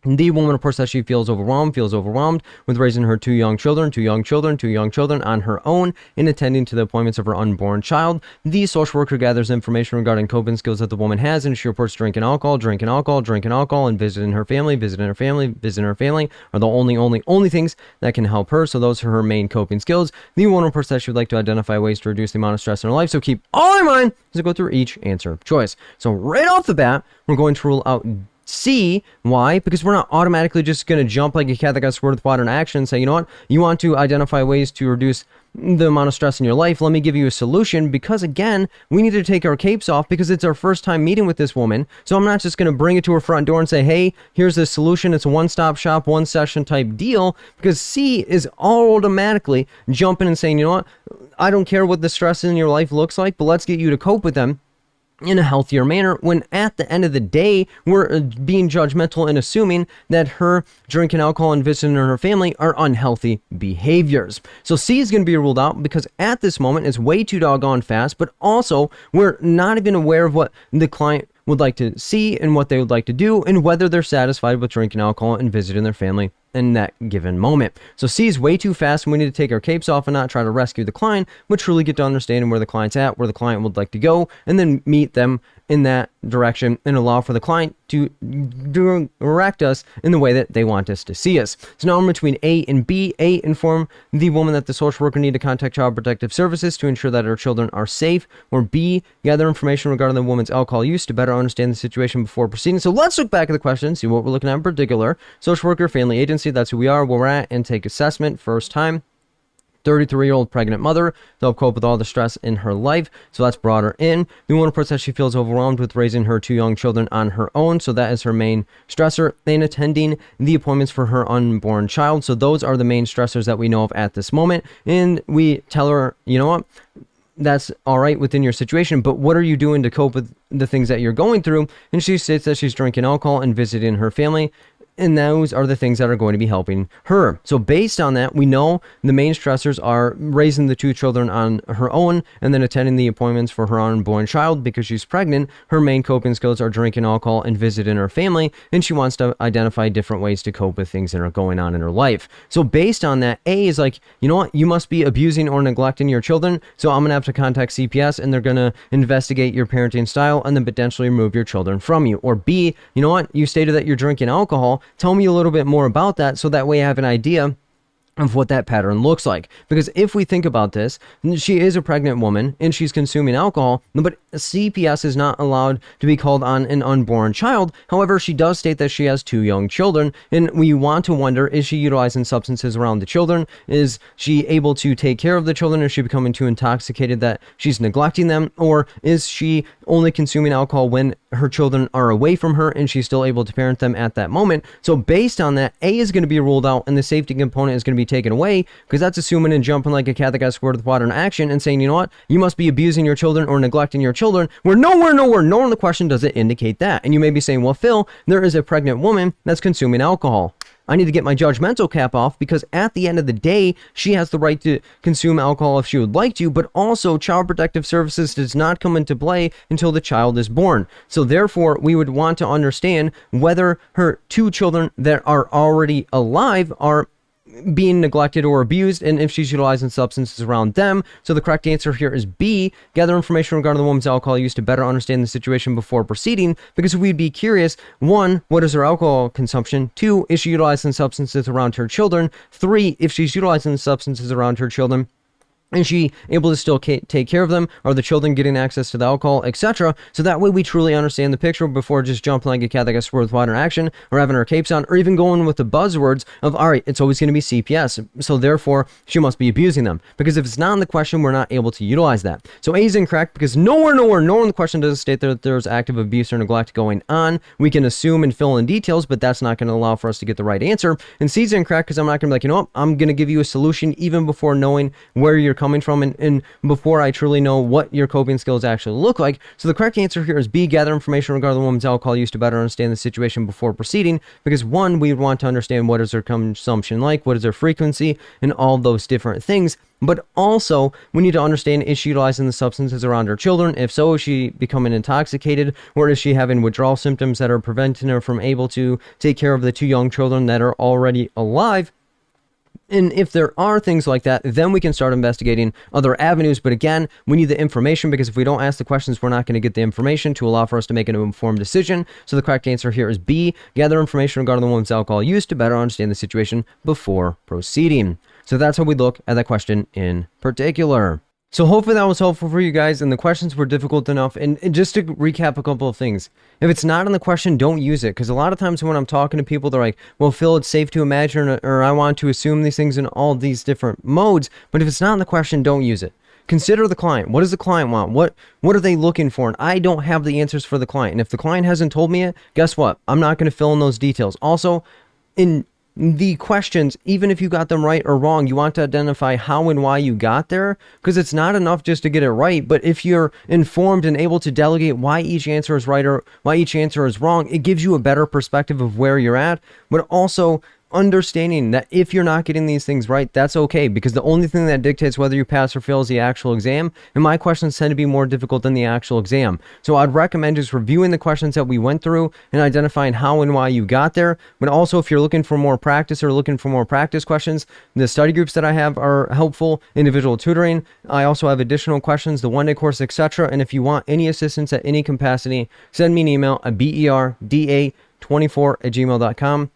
The woman reports that she feels overwhelmed with raising her 2 young children on her own and attending to the appointments of her unborn child. The social worker gathers information regarding coping skills that the woman has, and she reports drinking alcohol, and visiting her family are the only things that can help her. So those are her main coping skills. The woman reports that she would like to identify ways to reduce the amount of stress in her life. So keep all in mind as I go through each answer choice. So right off the bat, we're going to rule out C. Why? Because we're not automatically just going to jump like a cat that got squirted with water in action and say, you know what? You want to identify ways to reduce the amount of stress in your life. Let me give you a solution, because again, we need to take our capes off because it's our first time meeting with this woman. So I'm not just going to bring it to her front door and say, hey, here's the solution. It's a one-stop shop, one session type deal, because C is automatically jumping and saying, you know what? I don't care what the stress in your life looks like, but let's get you to cope with them in a healthier manner, when at the end of the day, we're being judgmental and assuming that her drinking alcohol and visiting her family are unhealthy behaviors. So C is going to be ruled out because at this moment it's way too doggone fast, but also we're not even aware of what the client would like to see and what they would like to do and whether they're satisfied with drinking alcohol and visiting their family in that given moment. So C is way too fast, and we need to take our capes off and not try to rescue the client, but truly get to understanding where the client's at, where the client would like to go, and then meet them in that direction and allow for the client to direct us in the way that they want us to see us. So now we're between A and B. A, inform the woman that the social worker need to contact Child Protective Services to ensure that her children are safe. Or B, gather information regarding the woman's alcohol use to better understand the situation before proceeding. So let's look back at the question, see what we're looking at in particular. Social worker, family agency, that's who we are, where we're at, intake assessment, first time. 33-year-old pregnant mother to help cope with all the stress in her life. So that's brought her in. The woman reports that she feels overwhelmed with raising her 2 young children on her own. So that is her main stressor, and attending the appointments for her unborn child. So those are the main stressors that we know of at this moment. And we tell her, you know what? That's all right within your situation, but what are you doing to cope with the things that you're going through? And she states that she's drinking alcohol and visiting her family And those are the things that are going to be helping her. So based on that, we know the main stressors are raising the 2 children on her own and then attending the appointments for her unborn child because she's pregnant. Her main coping skills are drinking alcohol and visiting her family, and she wants to identify different ways to cope with things that are going on in her life. So based on that, A is like, you know what, you must be abusing or neglecting your children, so I'm going to have to contact CPS and they're going to investigate your parenting style and then potentially remove your children from you. Or B, you know what, you stated that you're drinking alcohol. Tell me a little bit more about that so that way I have an idea of what that pattern looks like. Because if we think about this, she is a pregnant woman and she's consuming alcohol, but CPS is not allowed to be called on an unborn child. However, she does state that she has 2 young children, and we want to wonder, is she utilizing substances around the children? Is she able to take care of the children? Is she becoming too intoxicated that she's neglecting them? Or is she only consuming alcohol when her children are away from her and she's still able to parent them at that moment? So based on that, A is going to be ruled out and the safety component is going to be taken away, because that's assuming and jumping like a cat that got squirted with water in action and saying, you know what, you must be abusing your children or neglecting your children, where nowhere in the question does it indicate that. And you may be saying, well, Phil, there is a pregnant woman that's consuming alcohol. I need to get my judgmental cap off, because at the end of the day, she has the right to consume alcohol if she would like to, but also Child Protective Services does not come into play until the child is born. So therefore, we would want to understand whether her 2 children that are already alive are being neglected or abused, and if she's utilizing substances around them. So the correct answer here is B, gather information regarding the woman's alcohol use to better understand the situation before proceeding, because we'd be curious, 1, what is her alcohol consumption? 2, is she utilizing substances around her children? 3, if she's utilizing substances around her children, is she able to still take care of them? Are the children getting access to the alcohol, etc.? So that way we truly understand the picture before just jumping like a cat that got squirted with water in action, or having her capes on, or even going with the buzzwords of, all right, it's always going to be CPS, so therefore she must be abusing them. Because if it's not in the question, we're not able to utilize that. So A is incorrect, because nowhere in the question does it state that there's active abuse or neglect going on. We can assume and fill in details, but that's not going to allow for us to get the right answer. And C is incorrect, because I'm not going to be like, you know what, I'm going to give you a solution even before knowing where you're coming from and before I truly know what your coping skills actually look like. So the correct answer here is B, gather information regarding the woman's alcohol use to better understand the situation before proceeding, because 1, we would want to understand what is her consumption like, what is her frequency, and all those different things. But also, we need to understand, is she utilizing the substances around her children? If so, is she becoming intoxicated? Or is she having withdrawal symptoms that are preventing her from able to take care of the 2 young children that are already alive? And if there are things like that, then we can start investigating other avenues. But again, we need the information, because if we don't ask the questions, we're not going to get the information to allow for us to make an informed decision. So the correct answer here is B, gather information regarding the woman's alcohol use to better understand the situation before proceeding. So that's how we look at that question in particular. So hopefully that was helpful for you guys, and the questions were difficult enough. And just to recap a couple of things, if it's not in the question, don't use it. Because a lot of times when I'm talking to people, they're like, well, Phil, it's safe to imagine, or I want to assume these things in all these different modes. But if it's not in the question, don't use it. Consider the client. What does the client want? What are they looking for? And I don't have the answers for the client. And if the client hasn't told me it, guess what? I'm not going to fill in those details. Also, in the questions, even if you got them right or wrong, you want to identify how and why you got there, because it's not enough just to get it right. But if you're informed and able to delegate why each answer is right or why each answer is wrong, it gives you a better perspective of where you're at. But also understanding that if you're not getting these things right, that's okay, because the only thing that dictates whether you pass or fail is the actual exam, and my questions tend to be more difficult than the actual exam. So I'd recommend just reviewing the questions that we went through and identifying how and why you got there. But also, if you're looking for more practice or looking for more practice questions, the study groups that I have are helpful, individual tutoring. I also have additional questions, the one-day course, etc. And if you want any assistance at any capacity, send me an email at berda24@gmail.com.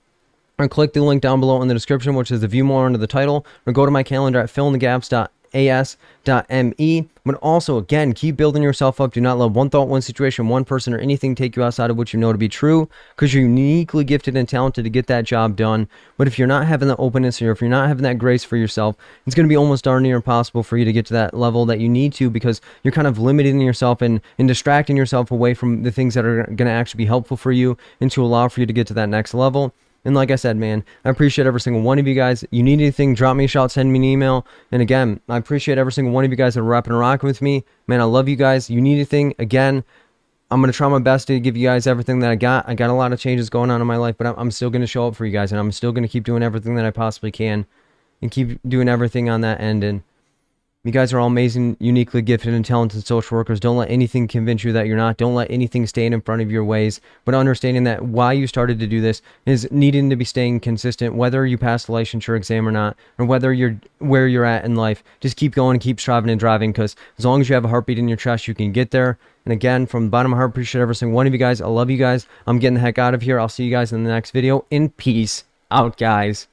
or click the link down below in the description, which is the view more under the title, or go to my calendar at fillinthegaps.as.me. But also, again, keep building yourself up. Do not let one thought, one situation, one person, or anything take you outside of what you know to be true, because you're uniquely gifted and talented to get that job done. But if you're not having the openness, or if you're not having that grace for yourself, it's going to be almost darn near impossible for you to get to that level that you need to, because you're kind of limiting yourself and distracting yourself away from the things that are going to actually be helpful for you and to allow for you to get to that next level. And like I said, man, I appreciate every single one of you guys. You need anything, drop me a shout, send me an email. And again, I appreciate every single one of you guys that are rapping and rocking with me. Man, I love you guys. You need anything, again, I'm going to try my best to give you guys everything that I got. I got a lot of changes going on in my life, but I'm still going to show up for you guys, and I'm still going to keep doing everything that I possibly can and keep doing everything on that end. And you guys are all amazing, uniquely gifted and talented social workers. Don't let anything convince you that you're not. Don't let anything stand in front of your ways. But understanding that why you started to do this is needing to be staying consistent, whether you pass the licensure exam or not, or whether you're where you're at in life. Just keep going, keep striving and driving, because as long as you have a heartbeat in your chest, you can get there. And again, from the bottom of my heart, appreciate every single one of you guys. I love you guys. I'm getting the heck out of here. I'll see you guys in the next video. In peace out, guys.